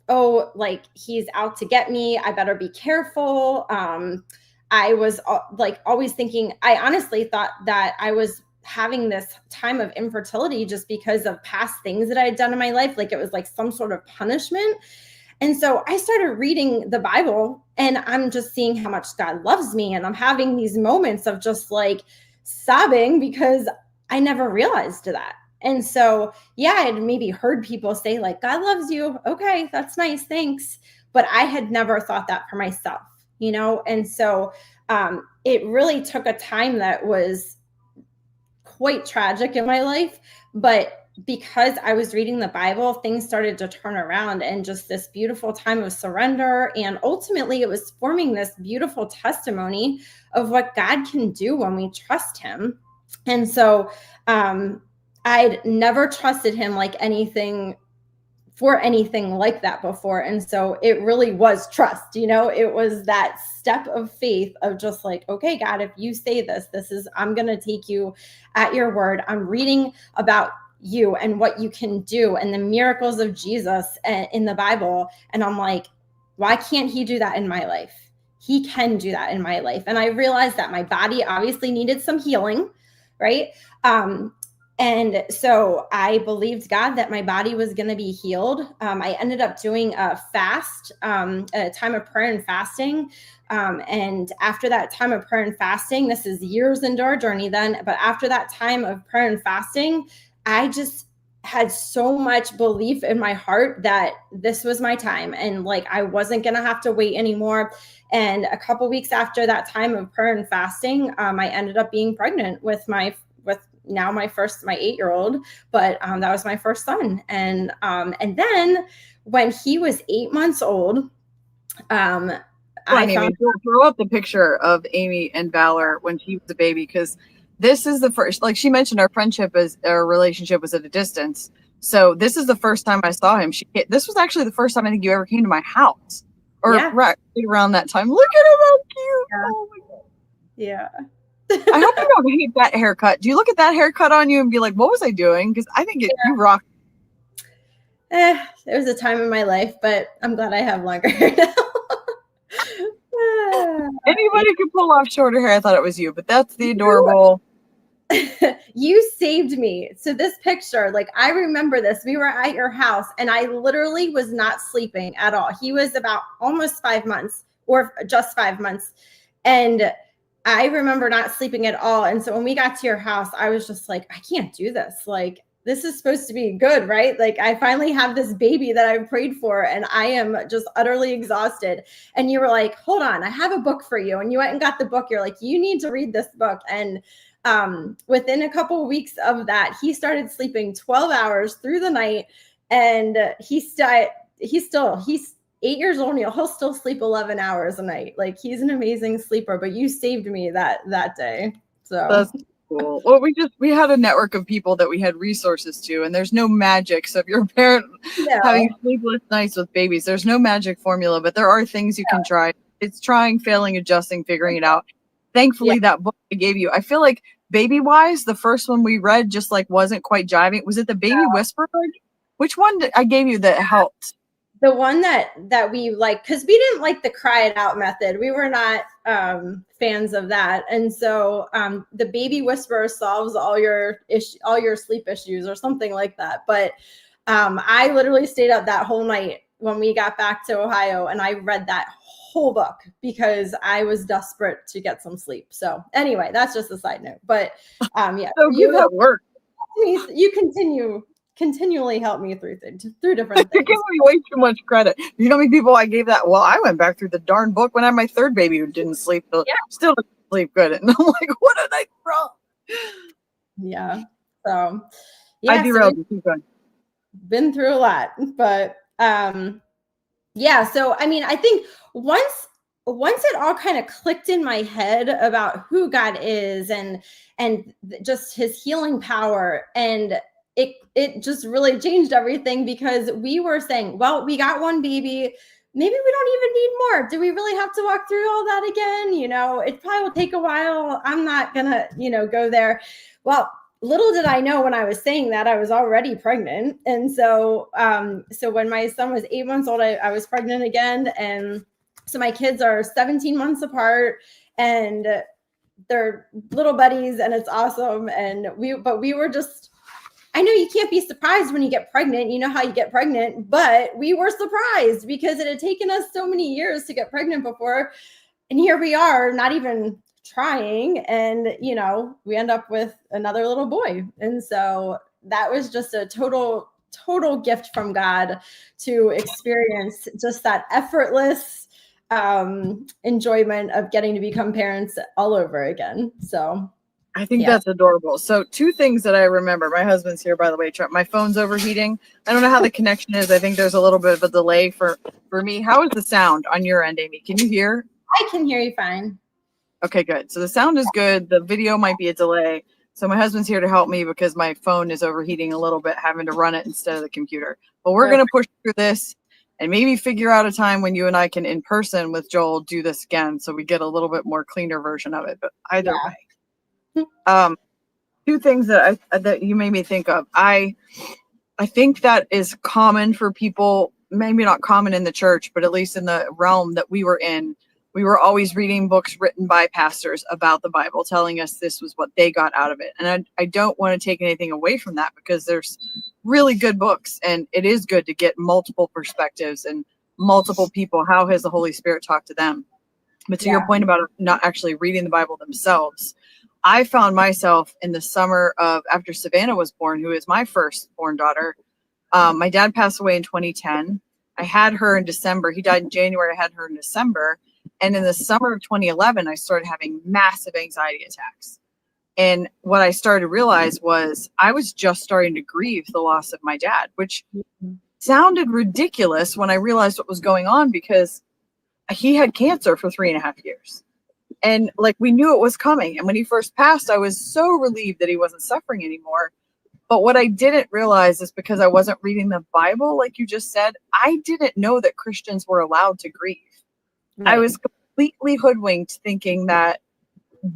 oh, like, he's out to get me, I better be careful. I was like always thinking, I honestly thought that I was having this time of infertility just because of past things that I had done in my life. Like, it was like some sort of punishment. And so I started reading the Bible, and I'm just seeing how much God loves me. And I'm having these moments of just like sobbing because I never realized that. And so, yeah, I had maybe heard people say like, God loves you. Okay, that's nice. Thanks. But I had never thought that for myself, you know? And so it really took a time that was quite tragic in my life, but because I was reading the Bible, things started to turn around, and just this beautiful time of surrender. And ultimately it was forming this beautiful testimony of what God can do when we trust him. And so I'd never trusted him like anything like that before. And so it really was trust, you know, it was that step of faith of just like, okay, God, if you say this, I'm going to take you at your word. I'm reading about you and what you can do and the miracles of Jesus in the Bible. And I'm like, why can't he do that in my life? He can do that in my life. And I realized that my body obviously needed some healing, right? And so I believed God that my body was going to be healed. I ended up doing a fast, a time of prayer and fasting. And after that time of prayer and fasting, this is years into our journey then, but after that time of prayer and fasting, I just had so much belief in my heart that this was my time, and like I wasn't going to have to wait anymore. And a couple weeks after that time of prayer and fasting, I ended up being pregnant with my 8-year-old, but that was my first son. And then when he was 8 months old, I found throw up the picture of Amy and Valor when she was a baby, because this is the first, like she mentioned, our relationship was at a distance. So this is the first time I saw him. This was actually the first time I think you ever came to my house, or right around that time. Look at him, how cute! Yeah. Oh my God. Yeah. I hope you don't hate that haircut. Do you look at that haircut on you and be like, "What was I doing?" Because I think you rock. It was a time in my life, but I'm glad I have longer hair now. Anybody could pull off shorter hair. I thought it was you, but that's the adorable. You saved me. So this picture, like I remember this. We were at your house and I literally was not sleeping at all. He was about almost 5 months, or just 5 months. And I remember not sleeping at all. And so when we got to your house, I was just like, I can't do this. Like, this is supposed to be good, right? Like I finally have this baby that I've prayed for and I am just utterly exhausted. And you were like, hold on, I have a book for you. And you went and got the book. You're like, you need to read this book. And within a couple of weeks of that, he started sleeping 12 hours through the night. And he's 8 years old and he'll still sleep 11 hours a night. Like he's an amazing sleeper, but you saved me that day. So that's cool. Well, we had a network of people that we had resources to, and there's no magic. So if you're a parent having sleepless nights with babies, there's no magic formula, but there are things you can try. It's trying, failing, adjusting, figuring it out. Thankfully, that book I gave you, I feel like Baby Wise, the first one we read, just like wasn't quite jiving. Was it the Baby Whisperer? Which one did I gave you that helped? The one that we like, because we didn't like the cry it out method. We were not fans of that. And so the Baby Whisperer solves all your sleep issues or something like that. But I literally stayed up that whole night when we got back to Ohio and I read that whole book because I was desperate to get some sleep. So anyway, that's just a side note. But yeah, so you've helped work. me. You continually help me through different things. You're giving me way too much credit. You know how many people I gave that? Well, I went back through the darn book when I had my third baby who didn't sleep. Still didn't sleep good. And I'm like, what did I wrong? Yeah. So yeah. I derailed you. Keep going. Been through a lot. But yeah. So I mean, I think once it all kind of clicked in my head about who God is and just his healing power, and it just really changed everything, because we were saying, well, we got one baby, maybe we don't even need more. Do we really have to walk through all that again? You know, it probably will take a while. I'm not gonna, go there. Well, little did I know when I was saying that I was already pregnant. And so when my son was 8 months old, I was pregnant again. And so my kids are 17 months apart and they're little buddies and it's awesome. And we were just, I know you can't be surprised when you get pregnant. You know how you get pregnant, but we were surprised because it had taken us so many years to get pregnant before. And here we are, not even trying. And, we end up with another little boy. And so that was just a total gift from God to experience just that effortless enjoyment of getting to become parents all over again. So I think that's adorable. So 2 things that I remember. My husband's here, by the way. My phone's overheating. I don't know how the connection is. I think there's a little bit of a delay for me. How is the sound on your end, Amy? Can you hear? I can hear you fine. Okay, good. So the sound is good. The video might be a delay. So my husband's here to help me because my phone is overheating a little bit, having to run it instead of the computer. But we're going to push through this and maybe figure out a time when you and I can, in person with Joel, do this again so we get a little bit more cleaner version of it. But either way. 2 things that you made me think of. I think that is common for people, maybe not common in the church, but at least in the realm that we were in. We were always reading books written by pastors about the Bible, telling us this was what they got out of it. And I don't want to take anything away from that, because there's really good books, and it is good to get multiple perspectives and multiple people. How has the Holy Spirit talked to them? But to your point about not actually reading the Bible themselves, I found myself in the summer of after Savannah was born, who is my firstborn daughter. My dad passed away in 2010. I had her in December. He died in January. I had her in December. And in the summer of 2011, I started having massive anxiety attacks. And what I started to realize was I was just starting to grieve the loss of my dad, which sounded ridiculous when I realized what was going on, because he had cancer for 3.5 years. And like, we knew it was coming. And when he first passed, I was so relieved that he wasn't suffering anymore. But what I didn't realize is, because I wasn't reading the Bible, like you just said, I didn't know that Christians were allowed to grieve. Right. I was completely hoodwinked thinking that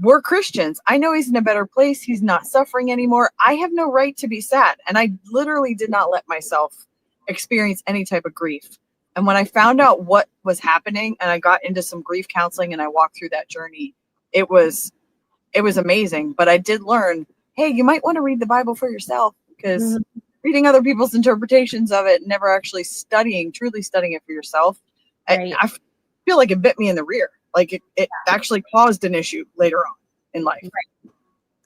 we're Christians. I know he's in a better place. He's not suffering anymore. I have no right to be sad. And I literally did not let myself experience any type of grief. And when I found out what was happening, and I got into some grief counseling and I walked through that journey, it was amazing. But I did learn, hey, you might want to read the Bible for yourself, because reading other people's interpretations of it, never actually truly studying it for yourself, Right. I feel like it bit me in the rear. Like it actually caused an issue later on in life. Right.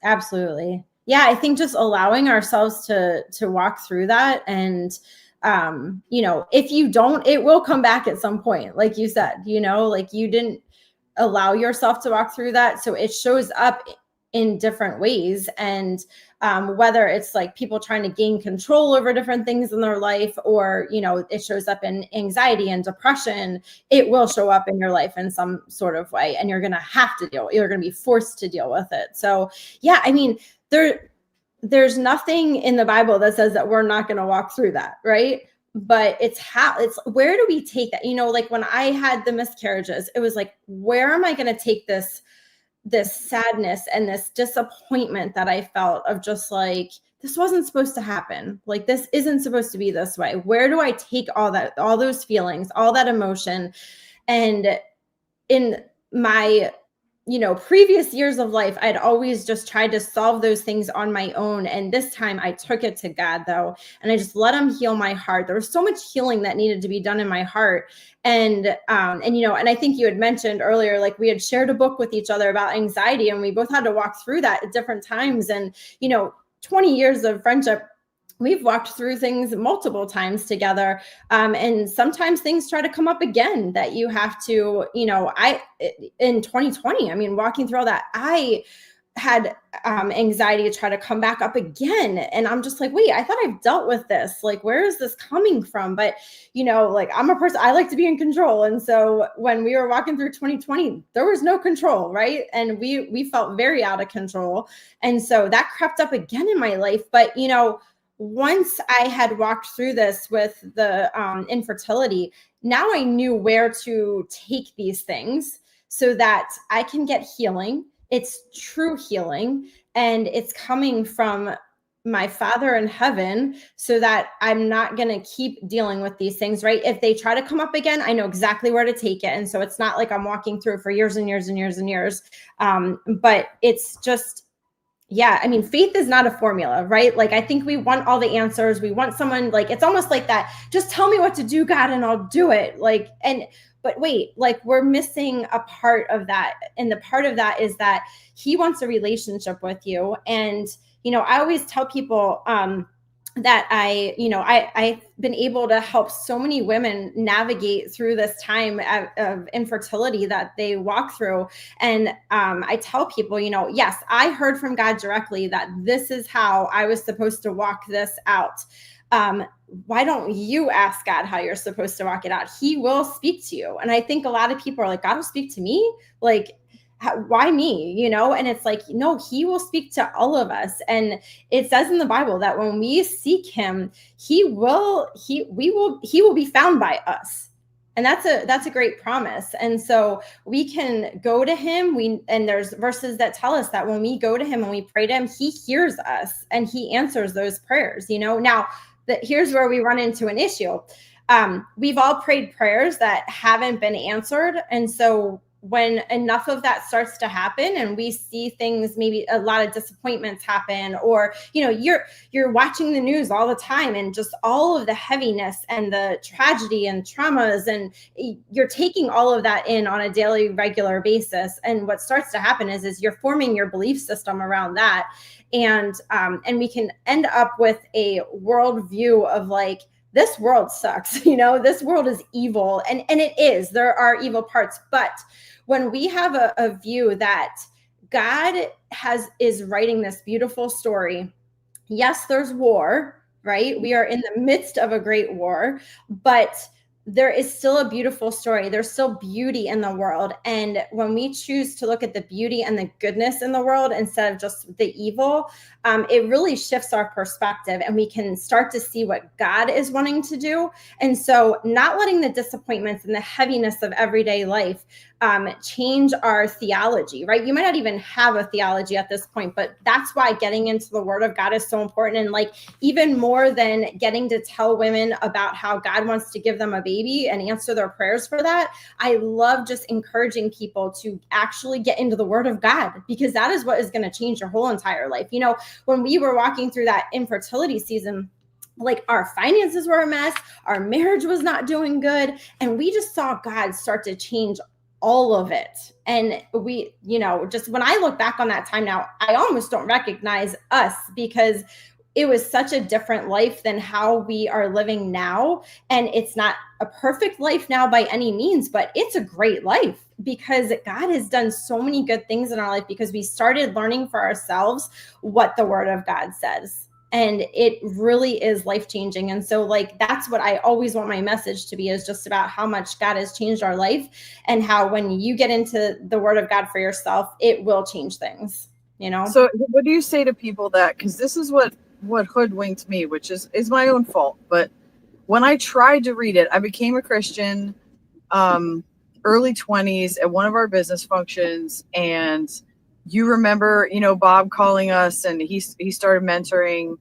Absolutely. Yeah, I think just allowing ourselves to walk through that, and if you don't, it will come back at some point. Like you said, like you didn't allow yourself to walk through that, so it shows up in different ways. And whether it's like people trying to gain control over different things in their life, or it shows up in anxiety and depression, it will show up in your life in some sort of way, and you're going to be forced to deal with it. So yeah, I mean, there's nothing in the Bible that says that we're not going to walk through that, right? But it's where do we take that? Like when I had the miscarriages, it was like, where am I going to take this sadness and this disappointment that I felt of just like, this wasn't supposed to happen. Like, this isn't supposed to be this way. Where do I take all those feelings, all that emotion? And in my, previous years of life, I'd always just tried to solve those things on my own. And this time I took it to God, though, and I just let him heal my heart. There was so much healing that needed to be done in my heart. And I think you had mentioned earlier, like we had shared a book with each other about anxiety, and we both had to walk through that at different times. And, 20 years of friendship, we've walked through things multiple times together. And sometimes things try to come up again that you have to, in 2020, I mean, walking through all that, I had anxiety to try to come back up again. And I'm just like, wait, I thought I've dealt with this. Like, where is this coming from? But, like I'm a person, I like to be in control. And so when we were walking through 2020, there was no control, right? And we felt very out of control. And so that crept up again in my life. But, once I had walked through this with the infertility, now I knew where to take these things so that I can get healing. It's true healing, and it's coming from my Father in heaven, so that I'm not going to keep dealing with these things, right? If they try to come up again, I know exactly where to take it. And so it's not like I'm walking through it for years and years and years and years. But it's just, yeah, I mean, faith is not a formula, right? Like, I think we want all the answers. We want someone, like, it's almost like that, just tell me what to do, God, and I'll do it. Like, but wait, like, we're missing a part of that. And the part of that is that he wants a relationship with you. And, I always tell people, that I've been able to help so many women navigate through this time of infertility that they walk through. And I tell people, yes, I heard from God directly that this is how I was supposed to walk this out. Why don't you ask God how you're supposed to walk it out? He will speak to you. And I think a lot of people are like, God will speak to me? Like, why me? And it's like, no, he will speak to all of us. And it says in the Bible that when we seek him, he will be found by us. And that's a great promise. And so we can go to him. And there's verses that tell us that when we go to him and we pray to him, he hears us and he answers those prayers. Now here's where we run into an issue. We've all prayed prayers that haven't been answered. And so when enough of that starts to happen and we see things, maybe a lot of disappointments happen, or, you're watching the news all the time and just all of the heaviness and the tragedy and traumas, and you're taking all of that in on a daily, regular basis. And what starts to happen is you're forming your belief system around that. And we can end up with a worldview of like, this world sucks, this world is evil. And it is, there are evil parts, but when we have a view that God is writing this beautiful story, yes, there's war, right? We are in the midst of a great war, but there is still a beautiful story. There's still beauty in the world. And when we choose to look at the beauty and the goodness in the world instead of just the evil, it really shifts our perspective, and we can start to see what God is wanting to do. And so not letting the disappointments and the heaviness of everyday life change our theology, right? You might not even have a theology at this point, but that's why getting into the Word of God is so important. And like, even more than getting to tell women about how God wants to give them a baby and answer their prayers for that, I love just encouraging people to actually get into the Word of God, because that is what is going to change your whole entire life. You know, when we were walking through that infertility season, like, our finances were a mess, our marriage was not doing good, and we just saw God start to change all of it. And we, you know, just when I look back on that time now, I almost don't recognize us, because it was such a different life than how we are living now. And it's not a perfect life now by any means, but it's a great life because God has done so many good things in our life, because we started learning for ourselves what the Word of God says. And it really is life-changing. And so, like, that's what I always want my message to be, is just about how much God has changed our life, and how when you get into the Word of God for yourself, it will change things, you know? So what do you say to people that, because this is what hoodwinked me, which is my own fault, but when I tried to read it, I became a Christian early 20s at one of our business functions, and you remember, you know, Bob calling us, and he started mentoring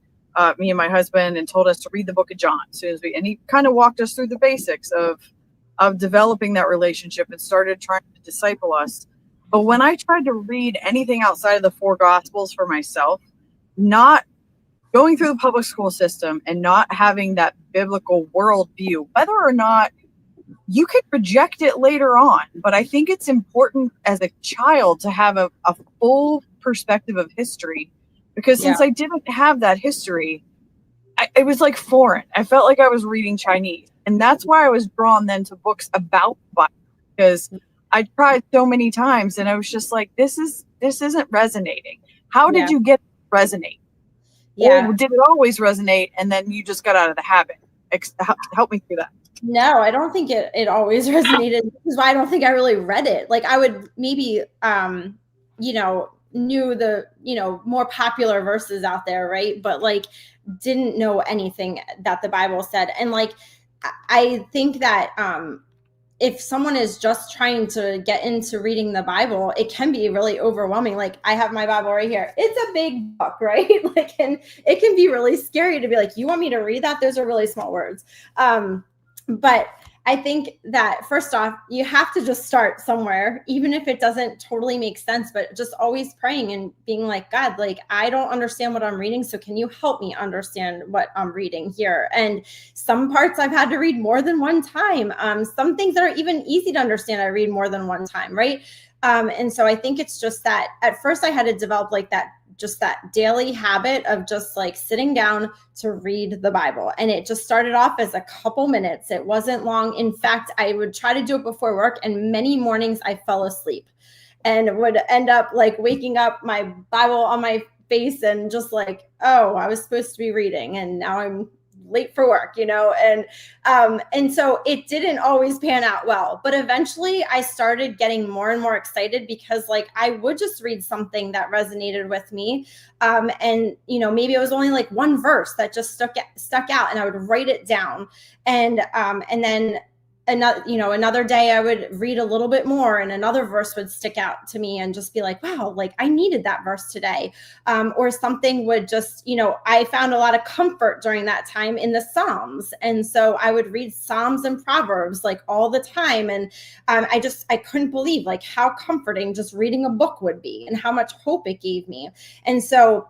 me and my husband, and told us to read the book of John as soon as and he kind of walked us through the basics of developing that relationship, and started trying to disciple us. But when I tried to read anything outside of the 4 Gospels for myself, not going through the public school system and not having that biblical worldview, whether or not you could reject it later on, but I think it's important as a child to have a full perspective of history, because since I didn't have that history, it was like foreign. I felt like I was reading Chinese, and that's why I was drawn then to books about the Bible, because I tried so many times and I was just like, this isn't resonating. How did you get it to resonate? Or did it always resonate and then you just got out of the habit? Help me through that. No, I don't think it always resonated. This is why I don't think I really read it. Like, I would maybe, you know, knew the, you know, more popular verses out there, right? But like, didn't know anything that the Bible said. And like, I think that if someone is just trying to get into reading the Bible, it can be really overwhelming. Like, I have my Bible right here. It's a big book, right? Like, and it can be really scary to be like, you want me to read that? Those are really small words. But I think that first off, you have to just start somewhere, even if it doesn't totally make sense, but just always praying and being like, God, like, I don't understand what I'm reading. So can you help me understand what I'm reading here? And some parts I've had to read more than one time. Some things that are even easy to understand, I read more than one time, right? And so I think it's just that at first I had to develop like that daily habit of just like sitting down to read the Bible. And it just started off as a couple minutes. It wasn't long. In fact, I would try to do it before work, and many mornings I fell asleep and would end up like waking up, my Bible on my face, and just like, oh, I was supposed to be reading and now I'm late for work, you know? And so it didn't always pan out well, but eventually I started getting more and more excited, because like, I would just read something that resonated with me. And, you know, maybe it was only like one verse that just stuck out, and I would write it down. And then another day I would read a little bit more, and another verse would stick out to me, and just be like, wow, like I needed that verse today. Or something would just, you know, I found a lot of comfort during that time in the Psalms. And so I would read Psalms and Proverbs like all the time. And I couldn't believe like how comforting just reading a book would be, and how much hope it gave me. And so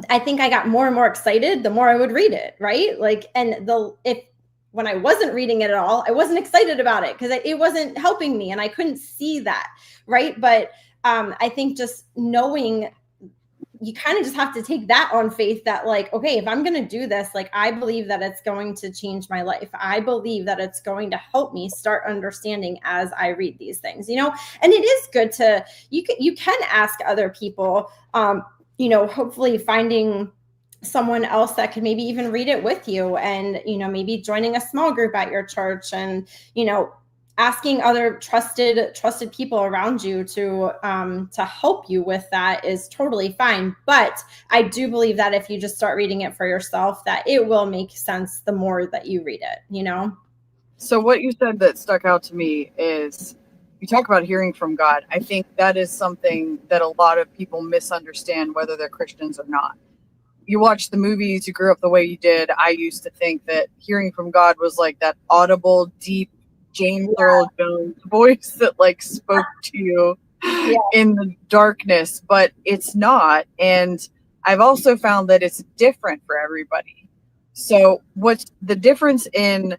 I think I got more and more excited the more I would read it, right? Like, and when I wasn't reading it at all, I wasn't excited about it, because it wasn't helping me, and I couldn't see that, right? But I think just knowing, you kind of just have to take that on faith, that like, okay, if I'm going to do this, like, I believe that it's going to change my life. I believe that it's going to help me start understanding as I read these things, you know? And it is good you can ask other people, you know, hopefully finding someone else that could maybe even read it with you, and, maybe joining a small group at your church, and, asking other trusted people around you to help you with that is totally fine. But I do believe that if you just start reading it for yourself, that it will make sense the more that you read it. So what you said that stuck out to me is you talk about hearing from God. I think that is something that a lot of people misunderstand, whether they're Christians or not. You watch the movies, you grew up the way you did. I used to think that hearing from God was like that audible, deep James Earl Jones voice that like spoke to you in the darkness, but it's not. And I've also found that it's different for everybody. So what's the difference in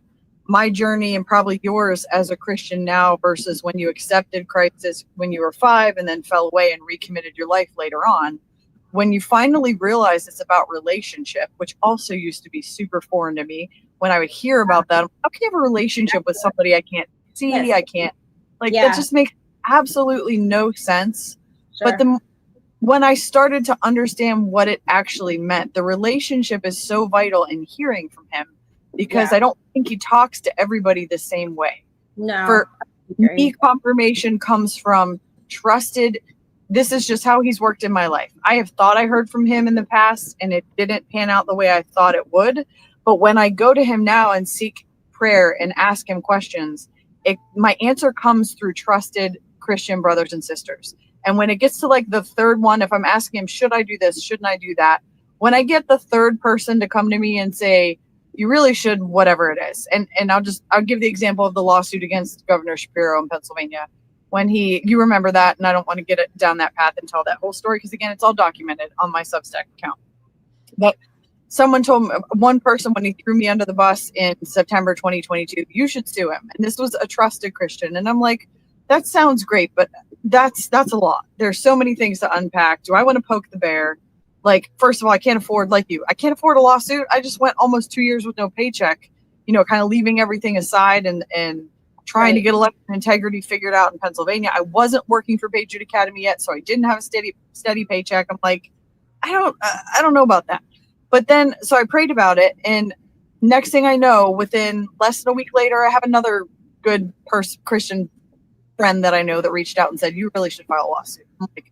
my journey and probably yours as a Christian now versus when you accepted Christ as when you were 5 and then fell away and recommitted your life later on? When you finally realize it's about relationship, which also used to be super foreign to me, when I would hear about that, how can you have a relationship with somebody I can't see? I can't, that just makes absolutely no sense. Sure. But when I started to understand what it actually meant, the relationship is so vital in hearing from him, because I don't think he talks to everybody the same way. No. For me, confirmation comes from trusted. This is just how he's worked in my life. I have thought I heard from him in the past and it didn't pan out the way I thought it would. But when I go to him now and seek prayer and ask him questions, my answer comes through trusted Christian brothers and sisters. And when it gets to like the third one, if I'm asking him, should I do this? Shouldn't I do that? When I get the third person to come to me and say, you really should, whatever it is. And I'll give the example of the lawsuit against Governor Shapiro in Pennsylvania. When you remember that, and I don't want to get it down that path and tell that whole story, because again, it's all documented on my Substack account. But someone told me, one person, when he threw me under the bus in September 2022, you should sue him. And this was a trusted Christian. And I'm like, that sounds great, but that's a lot. There's so many things to unpack. Do I want to poke the bear? Like, first of all, I can't afford a lawsuit. I just went almost 2 years with no paycheck, kind of leaving everything aside and trying to get election integrity figured out in Pennsylvania. I wasn't working for Patriot Academy yet, so I didn't have a steady paycheck. I'm like, I don't know about that. But then, so I prayed about it, and next thing I know, within less than a week later, I have another good Christian friend that I know that reached out and said, you really should file a lawsuit. I'm like,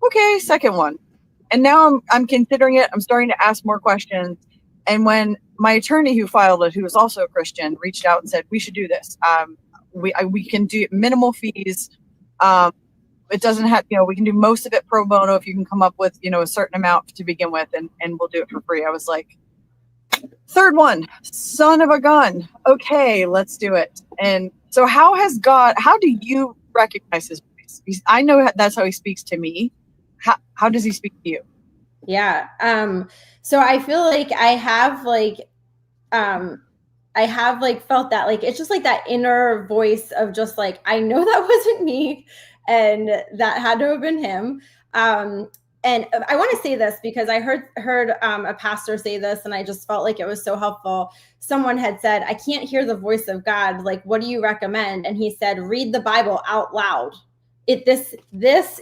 okay, second one. And now I'm considering it. I'm starting to ask more questions. And when my attorney who filed it, who was also a Christian, reached out and said, we should do this. We can do minimal fees. It doesn't have, we can do most of it pro bono if you can come up with, a certain amount to begin with, and we'll do it for free. I was like, third one, son of a gun. Okay, let's do it. And so how do you recognize his voice? I know that's how he speaks to me. How does he speak to you? Yeah. So I feel like I have felt that, like, it's just like that inner voice of just like, I know that wasn't me, and that had to have been him. And I want to say this because I heard a pastor say this, and I just felt like it was so helpful. Someone had said, I can't hear the voice of God. Like, what do you recommend? And he said, read the Bible out loud. This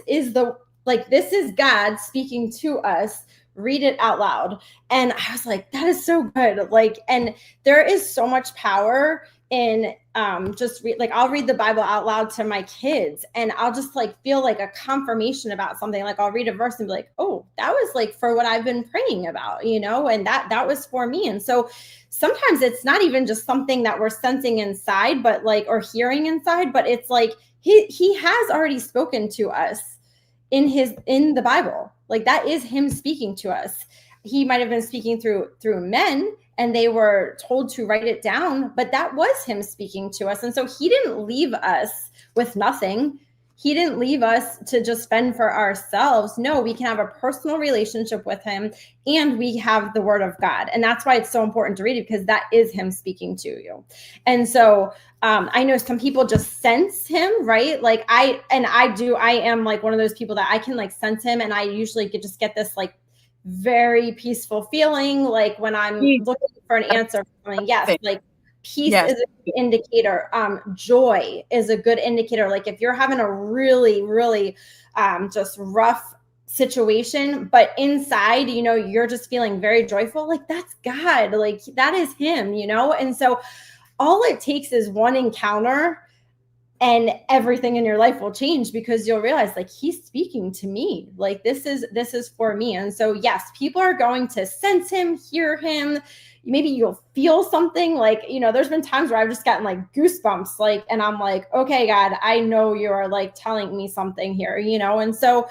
is God speaking to us. Read it out loud. And I was like, that is so good. Like, and there is so much power in I'll read the Bible out loud to my kids, and I'll just like feel like a confirmation about something. Like, I'll read a verse and be like, oh, that was like for what I've been praying about, and that was for me. And so sometimes it's not even just something that we're sensing inside, but like, or hearing inside, but it's like he has already spoken to us in the Bible. Like, that is him speaking to us. He might have been speaking through men, and they were told to write it down, but that was him speaking to us. And so he didn't leave us with nothing. He didn't leave us to just fend for ourselves. No, we can have a personal relationship with him, and we have the word of God. And that's why it's so important to read it, because that is him speaking to you. And so I know some people just sense him, right? Like I am like one of those people that I can like sense him, and I usually just get this like very peaceful feeling, like when I'm looking for an answer. Yes, like peace is a good indicator. Joy is a good indicator. Like if you're having a really, really just rough situation, but inside, you know, you're just feeling very joyful. Like, that's God, like that is him, you know? And so all it takes is one encounter and everything in your life will change, because you'll realize, like, he's speaking to me, like this is for me. And so yes, people are going to sense him, hear him. Maybe you'll feel something, like, you know, there's been times where I've just gotten like goosebumps, like, and I'm like, okay, God, I know you're like telling me something here, you know? And so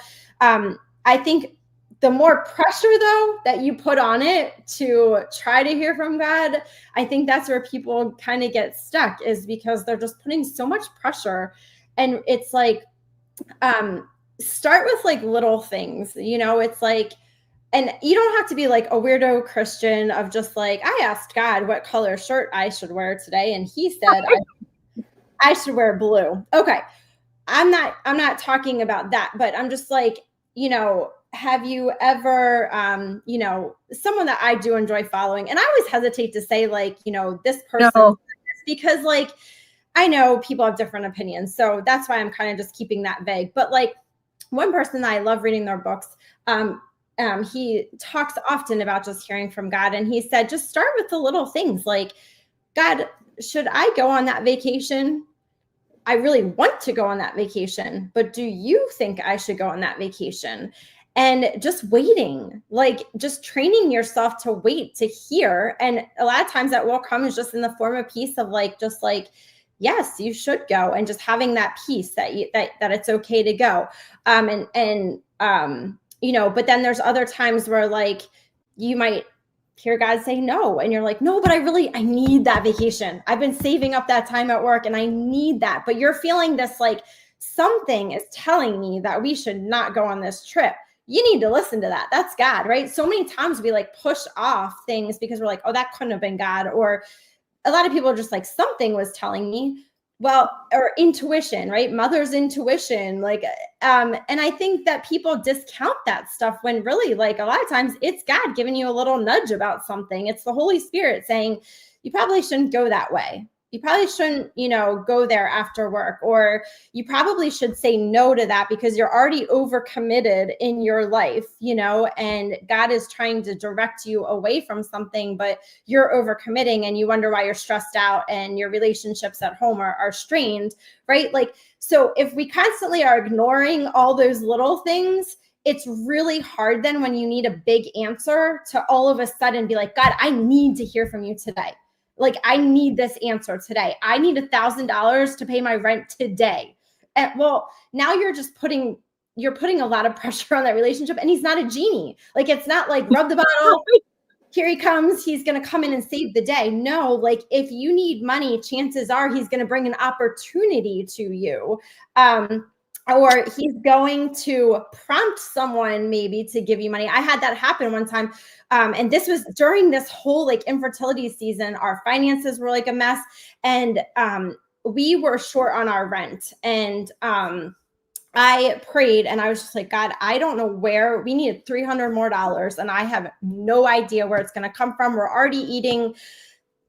I think the more pressure, though, that you put on it to try to hear from God, I think that's where people kind of get stuck, is because they're just putting so much pressure. And it's like, start with like little things, you know, it's like, and you don't have to be like a weirdo Christian of just like, I asked God what color shirt I should wear today, and he said I should wear blue. Okay. I'm not talking about that, but I'm just like, you know, have you ever, you know, someone that I do enjoy following, and I always hesitate to say like, you know, this person, No. because like, I know people have different opinions. So that's why I'm kind of just keeping that vague. But like, one person that I love reading their books, he talks often about just hearing from God. And he said, just start with the little things, like, God, should I go on that vacation? I really want to go on that vacation, but do you think I should go on that vacation? And just waiting, like just training yourself to wait, to hear. And a lot of times that will come is just in the form of peace of like, just like, yes, you should go. And just having that peace that that it's okay to go. You know, but then there's other times where like, you might hear God say no. And you're like, no, but I need that vacation. I've been saving up that time at work and I need that. But you're feeling this, like something is telling me that we should not go on this trip. You need to listen to that. That's God, right? So many times we like push off things because we're like, oh, that couldn't have been God. Or a lot of people are just like, something was telling me. Well, or intuition, right? Mother's intuition. Like, and I think that people discount that stuff when really, like, a lot of times it's God giving you a little nudge about something. It's the Holy Spirit saying, you probably shouldn't go that way. You probably shouldn't, you know, go there after work, or you probably should say no to that because you're already overcommitted in your life, you know, and God is trying to direct you away from something, but you're overcommitting and you wonder why you're stressed out and your relationships at home are strained, right? Like, so if we constantly are ignoring all those little things, it's really hard then when you need a big answer to all of a sudden be like, God, I need to hear from you today. Like, I need this answer today. I need $1,000 to pay my rent today. And well, now you're putting a lot of pressure on that relationship, and he's not a genie. Like, it's not like rub the bottle, here he comes, he's going to come in and save the day. No, like if you need money, chances are he's going to bring an opportunity to you. Or he's going to prompt someone maybe to give you money. I had that happen one time. And this was during this whole like infertility season. Our finances were like a mess, and we were short on our rent. And I prayed and I was just like, God, I don't know where. We needed $300 more, and I have no idea where it's going to come from.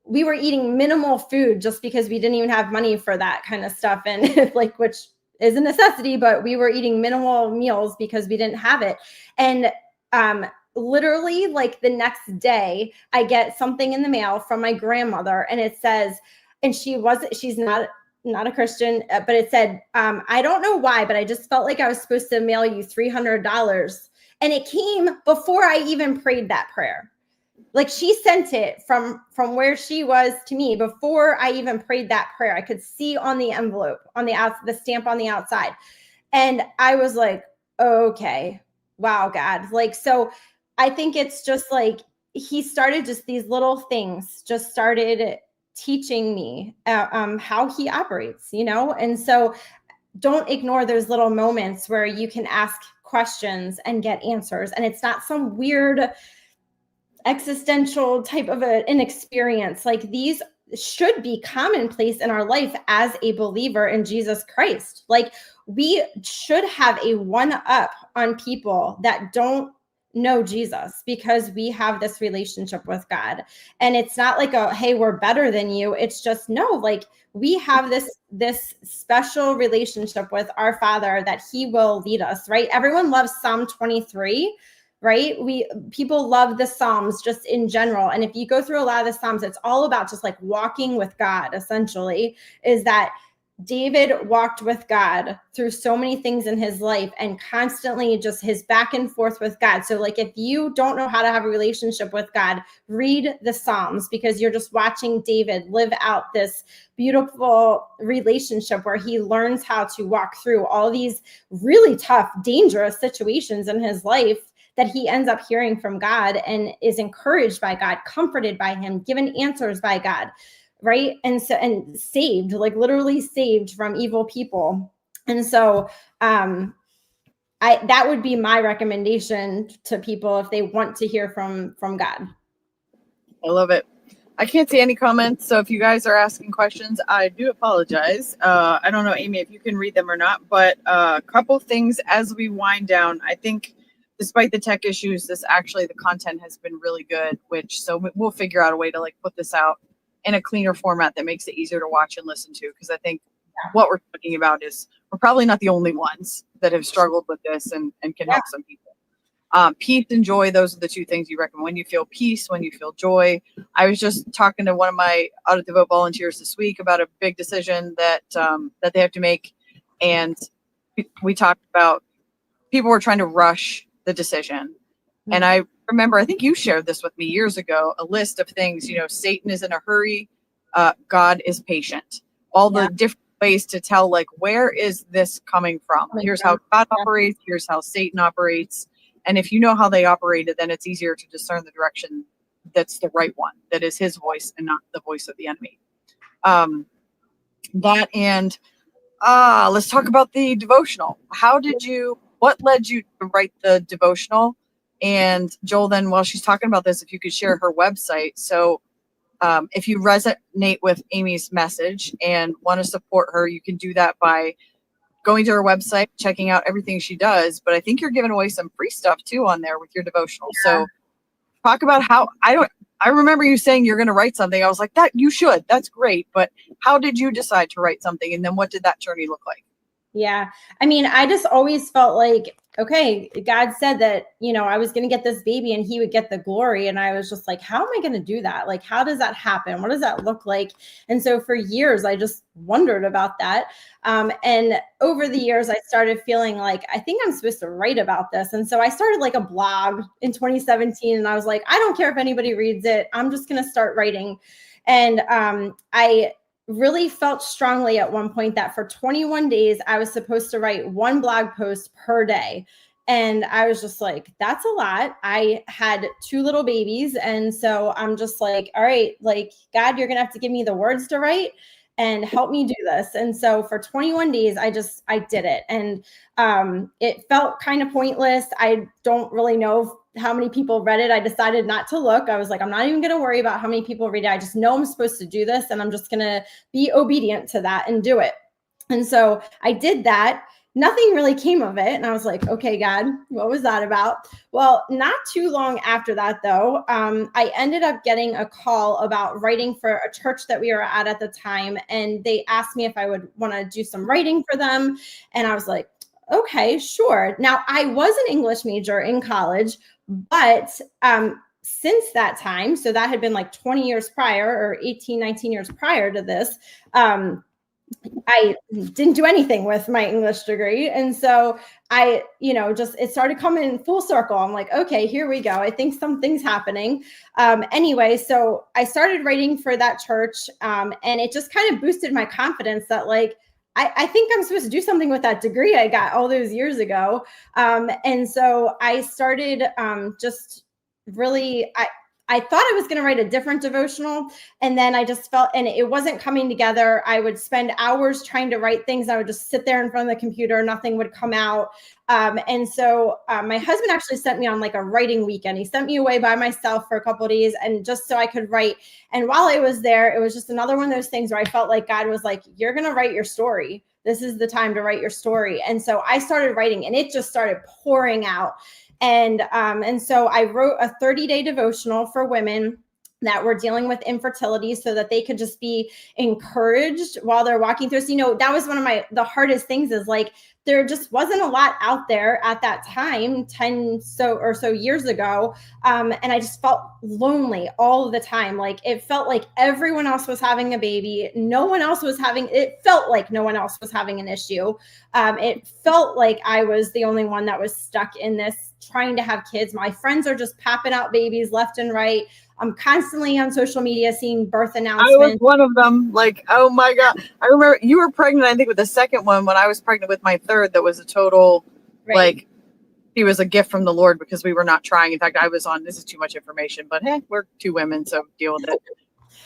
We were eating minimal food just because we didn't even have money for that kind of stuff. And like, which is a necessity, but we were eating minimal meals because we didn't have it. And literally like the next day I get something in the mail from my grandmother, and it says, and she's not a Christian, but it said, I don't know why, but I just felt like I was supposed to mail you $300. And it came before I even prayed that prayer. Like, she sent it from where she was to me before I even prayed that prayer. I could see on the envelope, on the stamp on the outside. And I was like, okay, wow, God. Like, so I think it's just like, he started just these little things, just started teaching me how he operates, you know? And so don't ignore those little moments where you can ask questions and get answers. And it's not some weird existential type of an experience. Like, these should be commonplace in our life as a believer in Jesus Christ. Like, we should have a one up on people that don't know Jesus, because we have this relationship with God. And it's not like hey, we're better than you. It's just, no, like, we have this special relationship with our Father that he will lead us, right? Everyone loves Psalm 23, right? People love the Psalms just in general. And if you go through a lot of the Psalms, it's all about just like walking with God, essentially, is that David walked with God through so many things in his life, and constantly just his back and forth with God. So like, if you don't know how to have a relationship with God, read the Psalms, because you're just watching David live out this beautiful relationship where he learns how to walk through all these really tough, dangerous situations in his life, that he ends up hearing from God and is encouraged by God, comforted by him, given answers by God. Right. And saved, like literally saved from evil people. And so that would be my recommendation to people if they want to hear from God. I love it. I can't see any comments, so if you guys are asking questions, I do apologize. I don't know, Amy, if you can read them or not, but a couple things as we wind down. I think despite the tech issues, the content has been really good, so we'll figure out a way to like put this out in a cleaner format that makes it easier to watch and listen to, because I think what we're talking about is we're probably not the only ones that have struggled with this and can help some people. Peace and joy, those are the two things you recommend. When you feel peace, when you feel joy. I was just talking to one of my Audit Devote volunteers this week about a big decision that they have to make, and we talked about people were trying to rush the decision. Mm-hmm. And I remember, I think you shared this with me years ago, a list of things, Satan is in a hurry. God is patient. All the different ways to tell, like, where is this coming from? Here's how God operates. Here's how Satan operates. And if you know how they operated, then it's easier to discern the direction that's the right one, that is his voice and not the voice of the enemy. Let's talk about the devotional. What led you to write the devotional? And Joel, then while she's talking about this, if you could share her website. So if you resonate with Amy's message and want to support her, you can do that by going to her website, checking out everything she does. But I think you're giving away some free stuff too on there with your devotional. Yeah. So talk about how I remember you saying you're going to write something. I was like, that you should, that's great. But how did you decide to write something? And then what did that journey look like? Yeah. I mean, I just always felt like, okay, God said that, I was going to get this baby and he would get the glory. And I was just like, how am I going to do that? Like, how does that happen? What does that look like? And so for years, I just wondered about that. And over the years, I started feeling like, I think I'm supposed to write about this. And so I started like a blog in 2017. And I was like, I don't care if anybody reads it. I'm just going to start writing. And I really felt strongly at one point that for 21 days, I was supposed to write one blog post per day. And I was just like, that's a lot. I had 2 little babies. And so I'm just like, all right, like, God, you're going to have to give me the words to write and help me do this. And so for 21 days, I did it. And it felt kind of pointless. I don't really know how many people read it. I decided not to look. I was like, I'm not even going to worry about how many people read it. I just know I'm supposed to do this, and I'm just going to be obedient to that and do it. And so I did that. Nothing really came of it. And I was like, okay, God, what was that about? Well, not too long after that, though, I ended up getting a call about writing for a church that we were at the time. And they asked me if I would want to do some writing for them. And I was like, okay, sure. Now, I was an English major in college, but since that time, so that had been like 20 years prior, or 18, 19 years prior to this, I didn't do anything with my English degree. And so I, it started coming full circle. I'm like, okay, here we go. I think something's happening. Anyway, so I started writing for that church, and it just kind of boosted my confidence that, like, I think I'm supposed to do something with that degree I got all those years ago. And so I started just really, I thought I was going to write a different devotional, and then I just felt, and it wasn't coming together. I would spend hours trying to write things. I would just sit there in front of the computer. Nothing would come out. And so my husband actually sent me on like a writing weekend. He sent me away by myself for a couple of days, and just so I could write. And while I was there, it was just another one of those things where I felt like God was like, you're going to write your story. This is the time to write your story. And so I started writing, and it just started pouring out. And so I wrote a 30-day devotional for women that were dealing with infertility so that they could just be encouraged while they're walking through. So, that was one of the hardest things, is like, there just wasn't a lot out there at that time, 10 or so years ago. And I just felt lonely all the time. Like, it felt like everyone else was having a baby. It felt like no one else was having an issue. It felt like I was the only one that was stuck in this, trying to have kids. My friends are just popping out babies left and right. I'm constantly on social media seeing birth announcements. I was one of them. Like, oh my God. I remember you were pregnant, I think, with the second one, when I was pregnant with my third. That was a total, like, he was a gift from the Lord, because we were not trying. In fact, I was on, this is too much information, but hey, we're two women, so deal with it.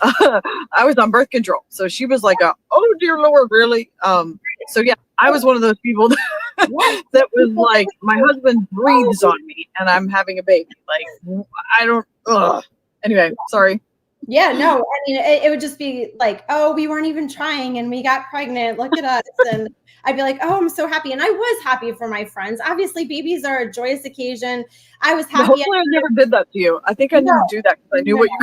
I was on birth control. So she was like, oh dear Lord, really? So yeah, I was one of those people that was like, my husband breathes on me and I'm having a baby. Like, I don't, anyway, sorry. Yeah, no, I mean, it would just be like, oh, we weren't even trying and we got pregnant. Look at us. And I'd be like, oh, I'm so happy. And I was happy for my friends. Obviously, babies are a joyous occasion. I was happy. Hopefully I never did that to you. I think I didn't do that because I knew what you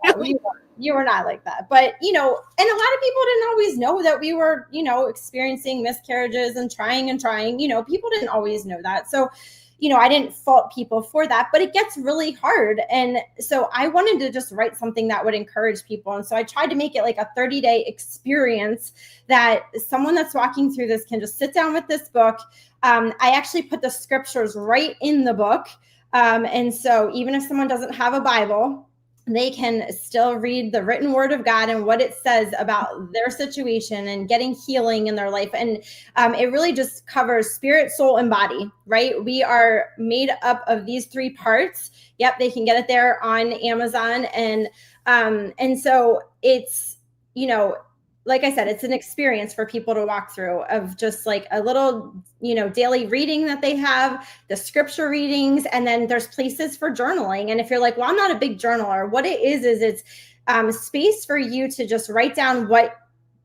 guys did. You were not like that. But, and a lot of people didn't always know that we were, experiencing miscarriages and trying. People didn't always know that. So, I didn't fault people for that, but it gets really hard. And so I wanted to just write something that would encourage people. And so I tried to make it like a 30-day experience that someone that's walking through this can just sit down with this book. I actually put the scriptures right in the book. And so even if someone doesn't have a Bible, they can still read the written word of God and what it says about their situation and getting healing in their life. And it really just covers spirit, soul, and body, right? We are made up of these three parts. Yep, they can get it there on Amazon. And so it's, like I said, it's an experience for people to walk through, of just like a little, daily reading that they have, the scripture readings, and then there's places for journaling. And if you're like, well, I'm not a big journaler, what it is it's space for you to just write down what,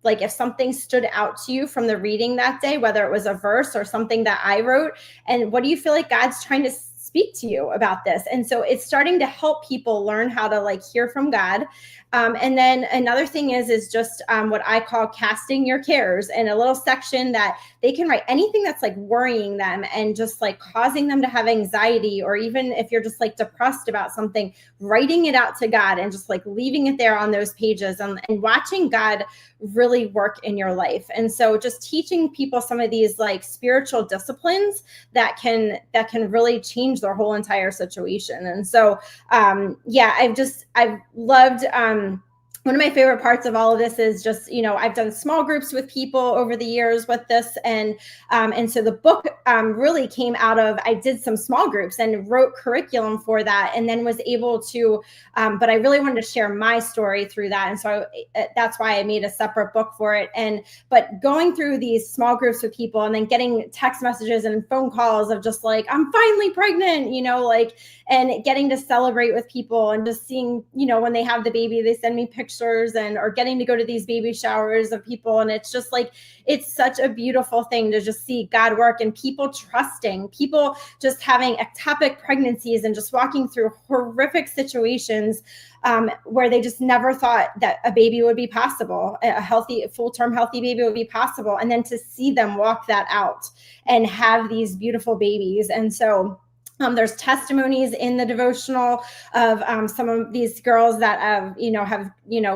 like, if something stood out to you from the reading that day, whether it was a verse or something that I wrote, and what do you feel like God's trying to speak to you about this? And so it's starting to help people learn how to like hear from God. And then another thing is just what I call casting your cares, and a little section that they can write anything that's like worrying them and just like causing them to have anxiety, or even if you're just like depressed about something, writing it out to God and just like leaving it there on those pages, and watching God really work in your life. And so just teaching people some of these like spiritual disciplines that can really change their whole entire situation. And so I've loved one of my favorite parts of all of this is just, I've done small groups with people over the years with this. And so the book really came out of, I did some small groups and wrote curriculum for that, and then was able to, but I really wanted to share my story through that. And so that's why I made a separate book for it. But going through these small groups with people, and then getting text messages and phone calls of just like, I'm finally pregnant, and getting to celebrate with people, and just seeing, when they have the baby, they send me pictures, or getting to go to these baby showers of people. And it's just like, it's such a beautiful thing to just see God work, and people trusting, people just having ectopic pregnancies and just walking through horrific situations where they just never thought that a baby would be possible, a healthy, full-term healthy baby would be possible. And then to see them walk that out and have these beautiful babies. And so there's testimonies in the devotional of some of these girls that have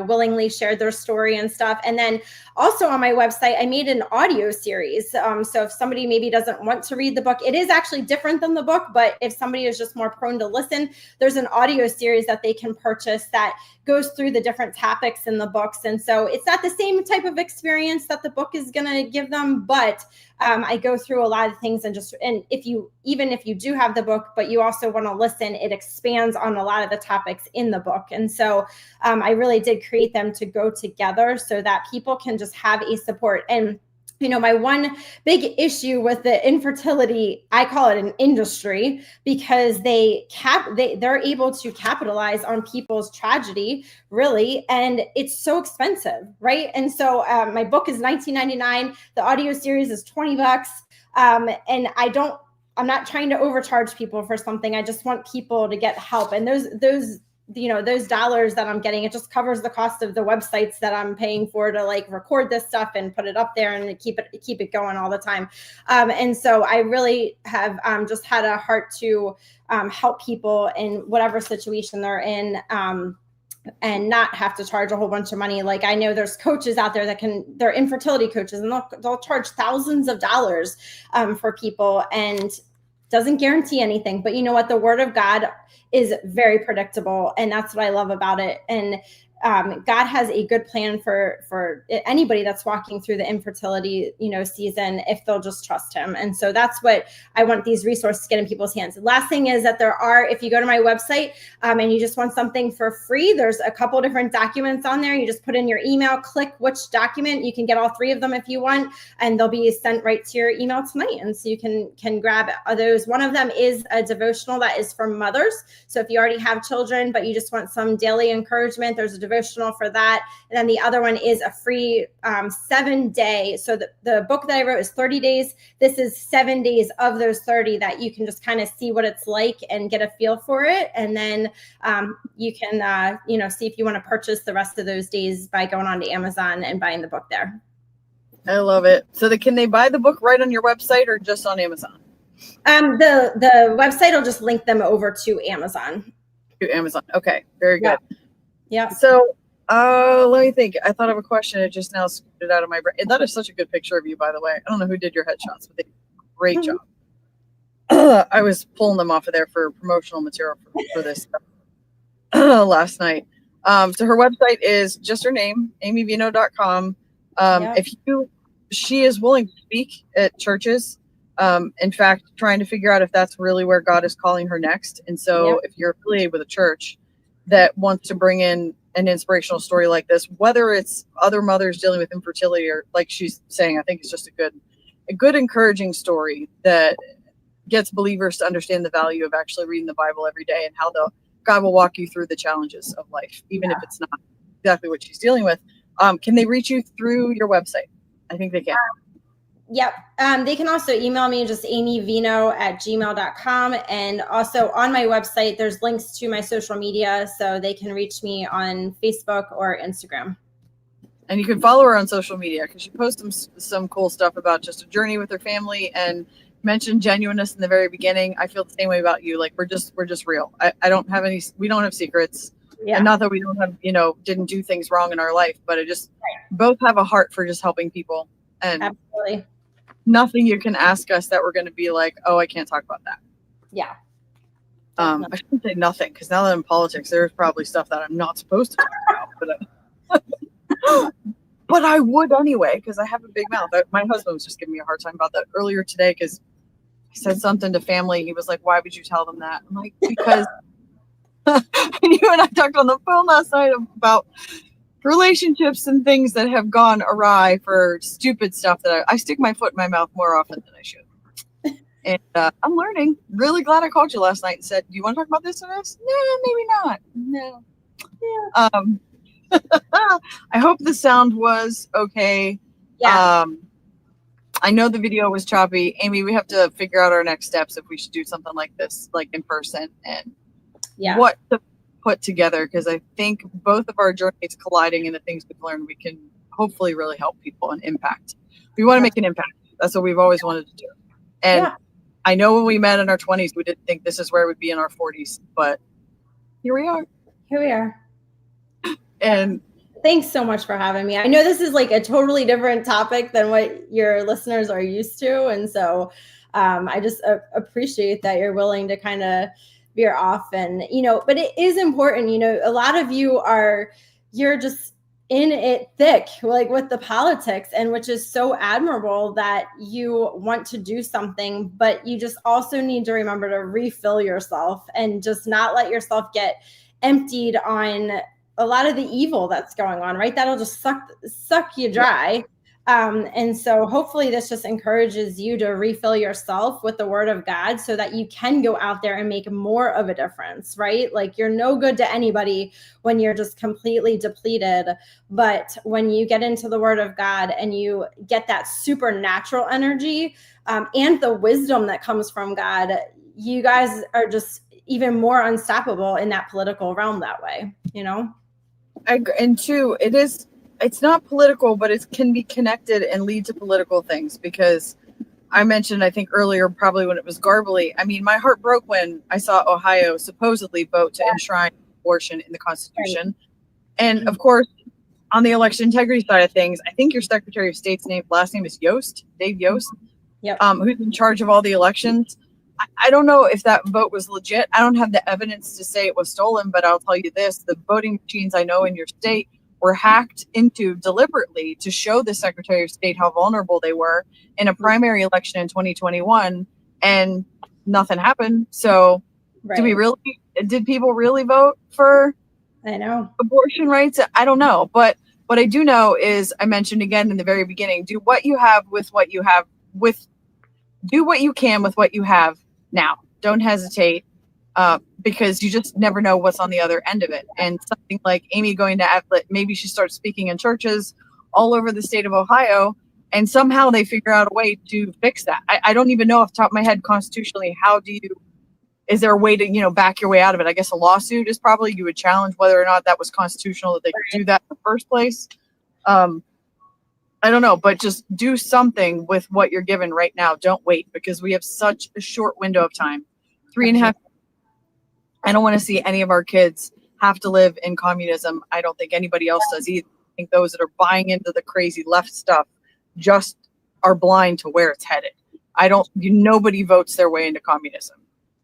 willingly shared their story and stuff. And then also on my website, I made an audio series. So if somebody maybe doesn't want to read the book, it is actually different than the book. But if somebody is just more prone to listen, there's an audio series that they can purchase that goes through the different topics in the books. And so it's not the same type of experience that the book is going to give them, but I go through a lot of things, and if you do have the book, but you also want to listen, it expands on a lot of the topics in the book. And so I really did create them to go together so that people can just have a support. And my one big issue with the infertility, I call it an industry, because they're able to capitalize on people's tragedy, really, and it's so expensive, right? And so my book is $19.99. The audio series is $20, and I'm not trying to overcharge people for something. I just want people to get help. And those dollars that I'm getting, it just covers the cost of the websites that I'm paying for to like record this stuff and put it up there and keep it going all the time. And so I really have just had a heart to help people in whatever situation they're in. And not have to charge a whole bunch of money. Like I know there's coaches out there they're infertility coaches, and they'll charge thousands of dollars for people, and doesn't guarantee anything. But you know what? The Word of God is very predictable, and that's what I love about it. And God has a good plan for anybody that's walking through the infertility, season, if they'll just trust him. And so that's what I want these resources to get in people's hands. The last thing is that if you go to my website and you just want something for free, there's a couple different documents on there. You just put in your email, click which document. You can get all three of them if you want, and they'll be sent right to your email tonight. And so you can grab those. One of them is a devotional that is for mothers. So if you already have children, but you just want some daily encouragement, there's a devotional for that. And then the other one is a free 7-day. So the book that I wrote is 30 days. This is 7 days of those 30 that you can just kind of see what it's like and get a feel for it. And then you can, see if you want to purchase the rest of those days by going on to Amazon and buying the book there. I love it. So can they buy the book right on your website or just on Amazon? The website will just link them over to Amazon. To Amazon. Okay. Very good. Yeah. So let me think. I thought of a question. It just now scooted out of my brain. That is such a good picture of you, by the way. I don't know who did your headshots, but they did a great job. I was pulling them off of there for promotional material for this stuff last night. So her website is just her name, amyveno.com. She is willing to speak at churches. In fact, trying to figure out if that's really where God is calling her next. And so if you're affiliated with a church that wants to bring in an inspirational story like this, whether it's other mothers dealing with infertility or like she's saying, I think it's just a good encouraging story that gets believers to understand the value of actually reading the Bible every day and how God will walk you through the challenges of life, even if it's not exactly what she's dealing with. Can they reach you through your website? I think they can. Yep. They can also email me, just amyveno@gmail.com. And also on my website, there's links to my social media, so they can reach me on Facebook or Instagram. And you can follow her on social media because she posts some cool stuff about just a journey with her family and mentioned genuineness in the very beginning. I feel the same way about you. Like we're just real. We don't have secrets. Yeah. And not that we don't have, didn't do things wrong in our life, but both have a heart for just helping people. And absolutely. Nothing you can ask us that we're going to be like, oh, I can't talk about that. Yeah. I shouldn't say nothing because now that I'm in politics, there's probably stuff that I'm not supposed to talk about. But I would anyway because I have a big mouth. My husband was just giving me a hard time about that earlier today because I said something to family. He was like, why would you tell them that? I'm like, because you and I talked on the phone last night about relationships and things that have gone awry for stupid stuff that I stick my foot in my mouth more often than I should. And I'm learning. Really glad I called you last night and said, do you want to talk about this or this? No, maybe not. No. Yeah. I hope the sound was okay. Yeah. I know the video was choppy. Amy, we have to figure out our next steps if we should do something like this, like in person, and what to put together, because I think both of our journeys colliding and the things we've learned, we can hopefully really help people and impact. We want to make an impact. That's what we've always wanted to do. And I know when we met in our 20s, we didn't think this is where we'd be in our 40s, but here we are. Here we are. And thanks so much for having me. I know this is like a totally different topic than what your listeners are used to. And so I just appreciate that you're willing to kind of veer off and, but it is important, a lot of you're just in it thick, like with the politics, and which is so admirable that you want to do something, but you just also need to remember to refill yourself and just not let yourself get emptied on a lot of the evil that's going on, right? That'll just suck you dry. And so hopefully this just encourages you to refill yourself with the word of God so that you can go out there and make more of a difference, right? Like you're no good to anybody when you're just completely depleted. But when you get into the word of God and you get that supernatural energy and the wisdom that comes from God, you guys are just even more unstoppable in that political realm that way, you know? And two, it's not political, but it can be connected and lead to political things, because I mentioned, I think earlier, probably when it was Garbly, I mean, my heart broke when I saw Ohio supposedly vote to enshrine abortion in the Constitution. Right. And of course, on the election integrity side of things, I think your Secretary of State's last name is Yost, Dave Yost, who's in charge of all the elections. I don't know if that vote was legit. I don't have the evidence to say it was stolen, but I'll tell you this, the voting machines I know in your state were hacked into deliberately to show the Secretary of State how vulnerable they were in a primary election in 2021, and nothing happened. So did people really vote for abortion rights? I don't know. But what I do know is, I mentioned again in the very beginning, do what you have with what you have do what you can with what you have now. Don't hesitate, because you just never know what's on the other end of it. And something like Amy going to Audit, maybe she starts speaking in churches all over the state of Ohio, and somehow they figure out a way to fix that. I don't even know off the top of my head constitutionally, is there a way to, back your way out of it? I guess a lawsuit is probably, you would challenge whether or not that was constitutional, that they could do that in the first place. I don't know, but just do something with what you're given right now. Don't wait, because we have such a short window of time. 3.5. I don't want to see any of our kids have to live in communism. I don't think anybody else does either. I think those that are buying into the crazy left stuff just are blind to where it's headed. Nobody votes their way into communism,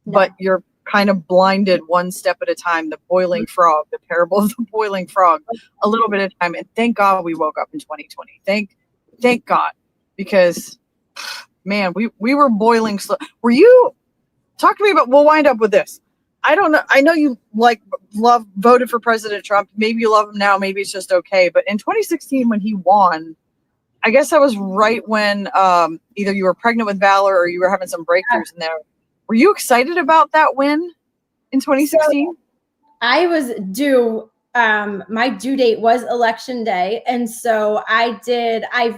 but you're kind of blinded one step at a time. The boiling frog, the parable of the boiling frog, a little bit at a time. And thank God we woke up in 2020. Thank God, because man, we were boiling slow. Talk to me about, we'll wind up with this. I don't know. I know you voted for President Trump. Maybe you love him now. Maybe it's just okay. But in 2016, when he won, I guess that was right when either you were pregnant with Valor or you were having some breakthroughs in there. Were you excited about that win in 2016? So I was due. My due date was election day. And so I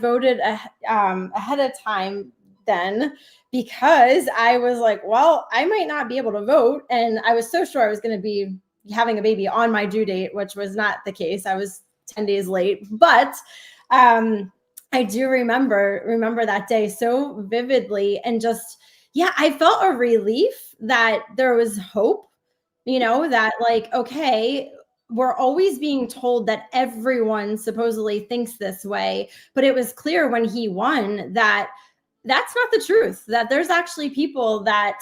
voted ahead of time then, because I was like, well, I might not be able to vote. And I was so sure I was going to be having a baby on my due date, which was not the case. I was 10 days late. But I do remember that day so vividly, and just, I felt a relief that there was hope, that like, okay, we're always being told that everyone supposedly thinks this way, but it was clear when he won that that's not the truth, that there's actually people that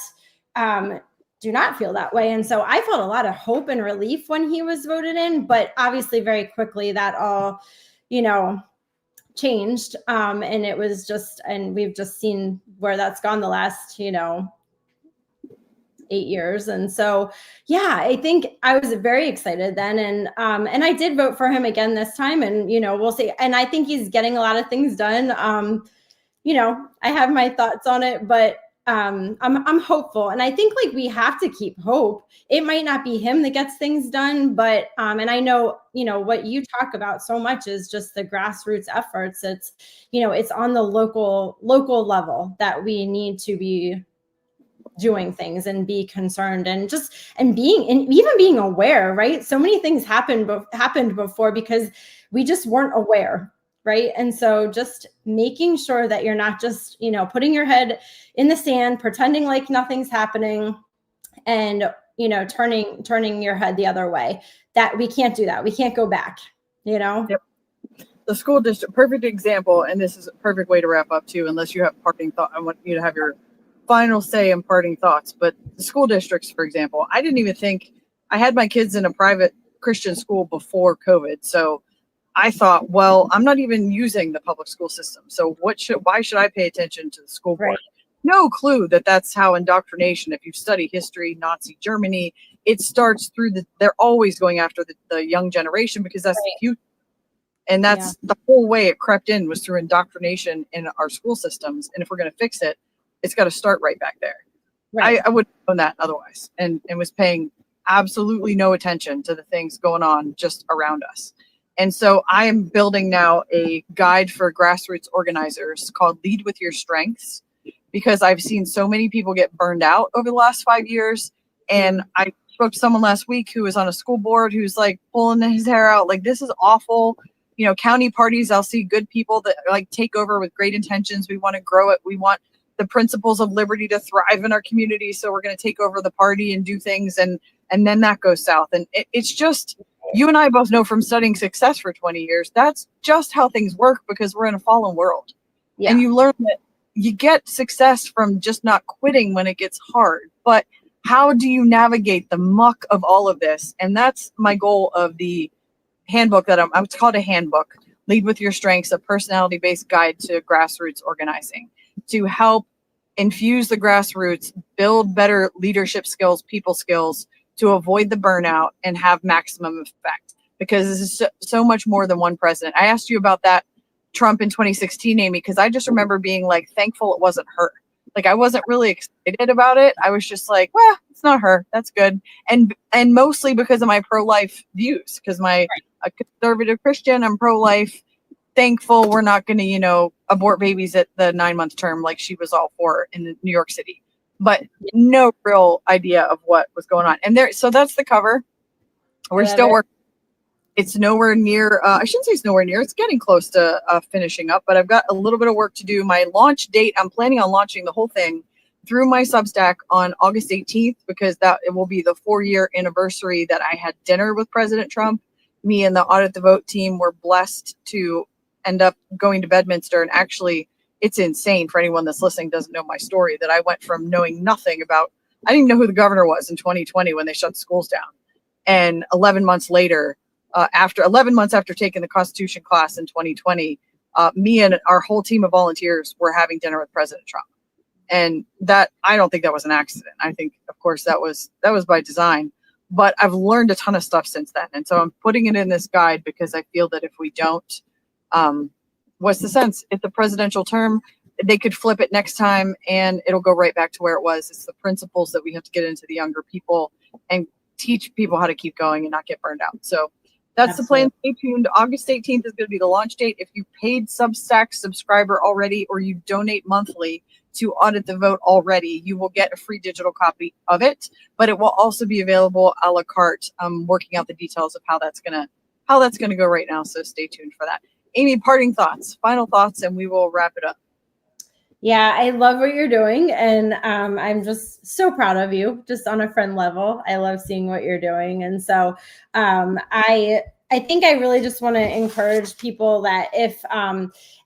do not feel that way. And so I felt a lot of hope and relief when he was voted in, but obviously very quickly that all, changed. And it was just, and we've just seen where that's gone the last, 8 years. And so, I think I was very excited then. And I did vote for him again this time, and, we'll see. And I think he's getting a lot of things done. I have my thoughts on it, but I'm hopeful. And I think like we have to keep hope. It might not be him that gets things done, but, and I know, what you talk about so much is just the grassroots efforts. It's, it's on the local level that we need to be doing things and be concerned and even being aware, right? So many things happened before because we just weren't aware. Right. And so just making sure that you're not just, putting your head in the sand, pretending like nothing's happening, and, turning your head the other way. That we can't do that. We can't go back, Yep. The school district, perfect example. And this is a perfect way to wrap up too, unless you have parting thought. I want you to have your final say and parting thoughts. But the school districts, for example, I didn't even think, I had my kids in a private Christian school before COVID. So I thought, well, I'm not even using the public school system. So why should I pay attention to the school board? Right. No clue that that's how indoctrination, if you study history, Nazi Germany, it starts through they're always going after the young generation, because that's the future. And that's the whole way it crept in, was through indoctrination in our school systems. And if we're going to fix it, it's got to start right back there. Right. I wouldn't have known that otherwise, and was paying absolutely no attention to the things going on just around us. And so I am building now a guide for grassroots organizers called Lead with Your Strengths, because I've seen so many people get burned out over the last 5 years. And I spoke to someone last week who was on a school board who's like pulling his hair out, like, this is awful. You know, county parties, I'll see good people that like take over with great intentions. We want to grow it. We want the principles of liberty to thrive in our community. So we're going to take over the party and do things. And then that goes south. And it's just, you and I both know from studying success for 20 years, that's just how things work, because we're in a fallen world. Yeah. And you learn that you get success from just not quitting when it gets hard. But how do you navigate the muck of all of this? And that's my goal of the handbook that it's called a handbook, Lead with Your Strengths, a personality-based guide to grassroots organizing, to help infuse the grassroots, build better leadership skills, people skills, to avoid the burnout and have maximum effect. Because this is so much more than one president. I asked you about that Trump in 2016, Amy, because I just remember being like thankful it wasn't her. Like, I wasn't really excited about it. I was just like, well, it's not her. That's good. And mostly because of my pro-life views, because a conservative Christian, I'm pro-life. Thankful we're not going to, abort babies at the 9-month term like she was all for in New York City. But no real idea of what was going on. And so that's the cover. We're still working. It's nowhere near, I shouldn't say it's nowhere near, it's getting close to finishing up, but I've got a little bit of work to do. My launch date, I'm planning on launching the whole thing through my Substack on August 18th, because it will be the 4-year anniversary that I had dinner with President Trump. Me and the Audit the Vote team were blessed to end up going to Bedminster. And actually, it's insane for anyone that's listening doesn't know my story, that I went from knowing nothing about, I didn't even know who the governor was in 2020 when they shut the schools down. And 11 months later, after 11 months after taking the Constitution class in 2020, me and our whole team of volunteers were having dinner with President Trump. And that, I don't think that was an accident. I think, of course, that was by design. But I've learned a ton of stuff since then. And so I'm putting it in this guide because I feel that if we don't, what's the sense? It's a presidential term. They could flip it next time and it'll go right back to where it was. It's the principles that we have to get into the younger people and teach people how to keep going and not get burned out. So that's the plan. Stay tuned. August 18th is going to be the launch date. If you paid Substack subscriber already, or you donate monthly to Audit the Vote already, you will get a free digital copy of it, but it will also be available a la carte. I'm working out the details of how that's going to go right now. So stay tuned for that. Amy, parting thoughts, final thoughts, and we will wrap it up. Yeah, I love what you're doing. And I'm just so proud of you, just on a friend level. I love seeing what you're doing. And so I think I really just want to encourage people that if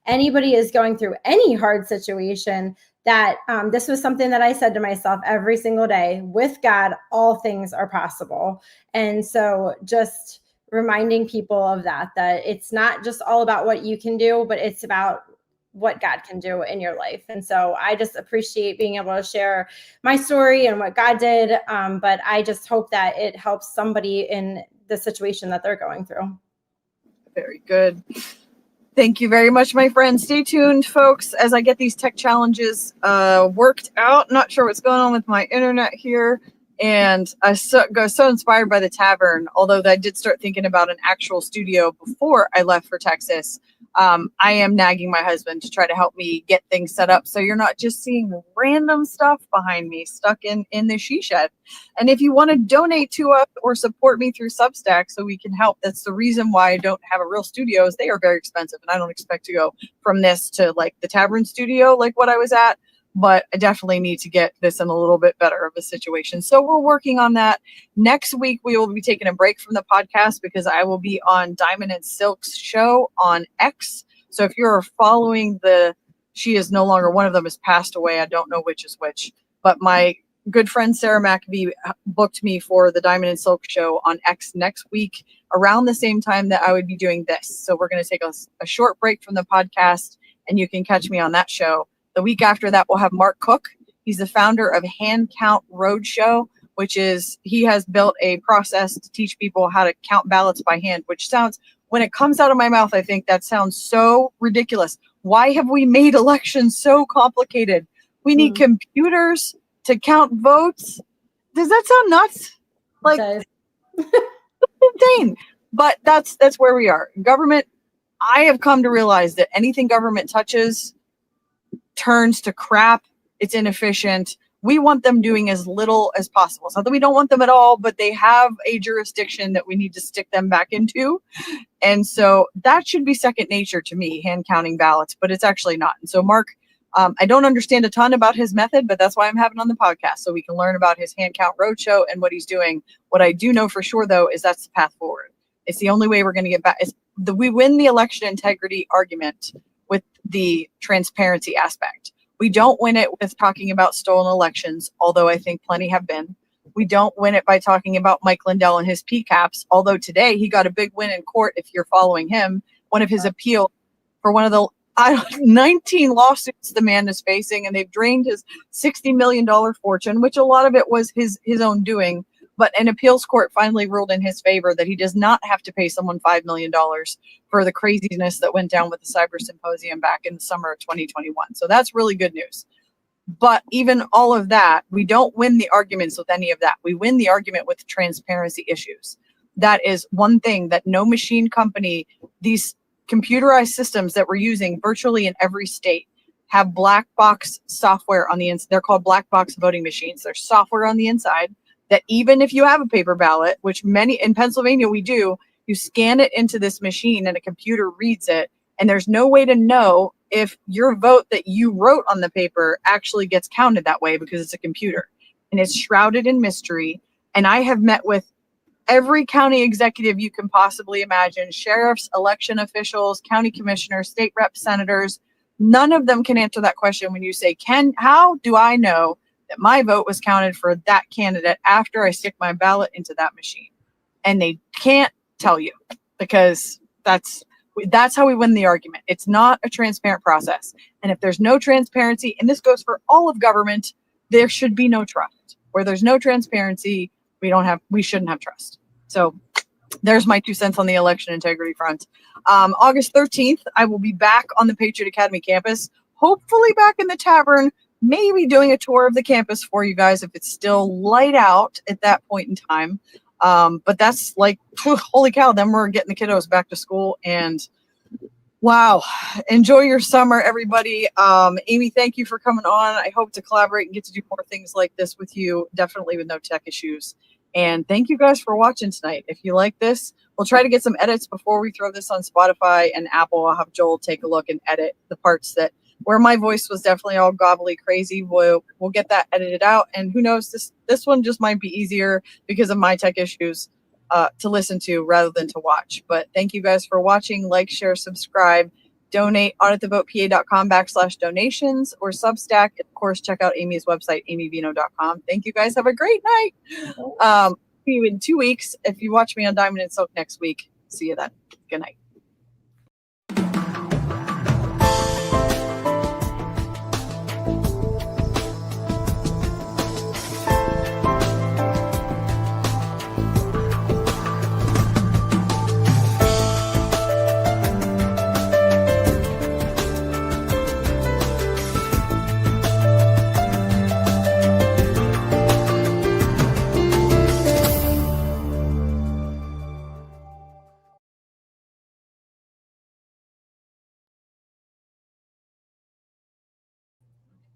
anybody is going through any hard situation, that this was something that I said to myself every single day: with God, all things are possible. And so just reminding people of that it's not just all about what you can do, but it's about what God can do in your life. And so I just appreciate being able to share my story and what God did. But I just hope that it helps somebody in the situation that they're going through. Very good. Thank you very much, my friend. Stay tuned, folks, as I get these tech challenges worked out. Not sure what's going on with my internet here. And I got so inspired by the tavern, although I did start thinking about an actual studio before I left for Texas. I am nagging my husband to try to help me get things set up so you're not just seeing random stuff behind me stuck in the she shed. And if you want to donate to us or support me through Substack so we can help, that's the reason why I don't have a real studio, is they are very expensive. And I don't expect to go from this to like the tavern studio, like what I was at. But I definitely need to get this in a little bit better of a situation. So we're working on that. Next week, we will be taking a break from the podcast because I will be on Diamond and Silk's show on X. So if you're following she is no longer, one of them has passed away. I don't know which is which. But my good friend Sarah McAbee booked me for the Diamond and Silk show on X next week around the same time that I would be doing this. So we're going to take a short break from the podcast, and you can catch me on that show. The week after that, we'll have Mark Cook. He's the founder of Hand Count Roadshow, which is, he has built a process to teach people how to count ballots by hand, which sounds when it comes out of my mouth, I think that sounds so ridiculous. Why have we made elections so complicated? We need computers to count votes. Does that sound nuts? Like, insane. But that's where we are. Government, I have come to realize that anything government touches turns to crap. It's inefficient. We want them doing as little as possible. It's not that we don't want them at all, but they have a jurisdiction that we need to stick them back into. And so that should be second nature to me, hand counting ballots, but it's actually not. And so Mark, I don't understand a ton about his method, but that's why I'm having on the podcast, so we can learn about his hand count roadshow and what he's doing. What I do know for sure, though, is that's the path forward. It's the only way we're going to get back. We win the election integrity argument with the transparency aspect. We don't win it with talking about stolen elections, although I think plenty have been. We don't win it by talking about Mike Lindell and his PCAPs, although today he got a big win in court. If you're following him, one of his appeals for one of the 19 lawsuits the man is facing, and they've drained his $60 million fortune, which a lot of it was his own doing. But an appeals court finally ruled in his favor that he does not have to pay someone $5 million for the craziness that went down with the cyber symposium back in the summer of 2021. So that's really good news. But even all of that, we don't win the arguments with any of that. We win the argument with transparency issues. That is one thing that no machine company, these computerized systems that we're using virtually in every state, have black box software on the inside. They're called black box voting machines. There's software on the inside that even if you have a paper ballot, which many in Pennsylvania we do, you scan it into this machine and a computer reads it. And there's no way to know if your vote that you wrote on the paper actually gets counted that way because it's a computer. And it's shrouded in mystery. And I have met with every county executive you can possibly imagine, sheriffs, election officials, county commissioners, state reps, senators. None of them can answer that question when you say, how do I know that my vote was counted for that candidate after I stick my ballot into that machine? And they can't tell you, because that's how we win the argument. It's not a transparent process. And if there's no transparency, and this goes for all of government, there should be no trust. Where there's no transparency, we shouldn't have trust. So there's my 2 cents on the election integrity front. August 13th, I will be back on the Patriot Academy campus, hopefully back in the tavern, maybe doing a tour of the campus for you guys if it's still light out at that point in time. But that's like, holy cow, then we're getting the kiddos back to school, and wow, enjoy your summer, everybody. Amy, thank you for coming on. I hope to collaborate and get to do more things like this with you, definitely with no tech issues. And thank you guys for watching tonight. If you like this, we'll try to get some edits before we throw this on Spotify and Apple. I'll have Joel take a look and edit the parts where my voice was definitely all gobbly crazy. We'll get that edited out. And who knows, this one just might be easier because of my tech issues to listen to rather than to watch. But thank you guys for watching. Like, share, subscribe, donate, auditthevotepa.com/donations or Substack. Of course, check out Amy's website, amyveno.com. Thank you guys. Have a great night. See you in 2 weeks. If you watch me on Diamond and Silk next week, see you then. Good night.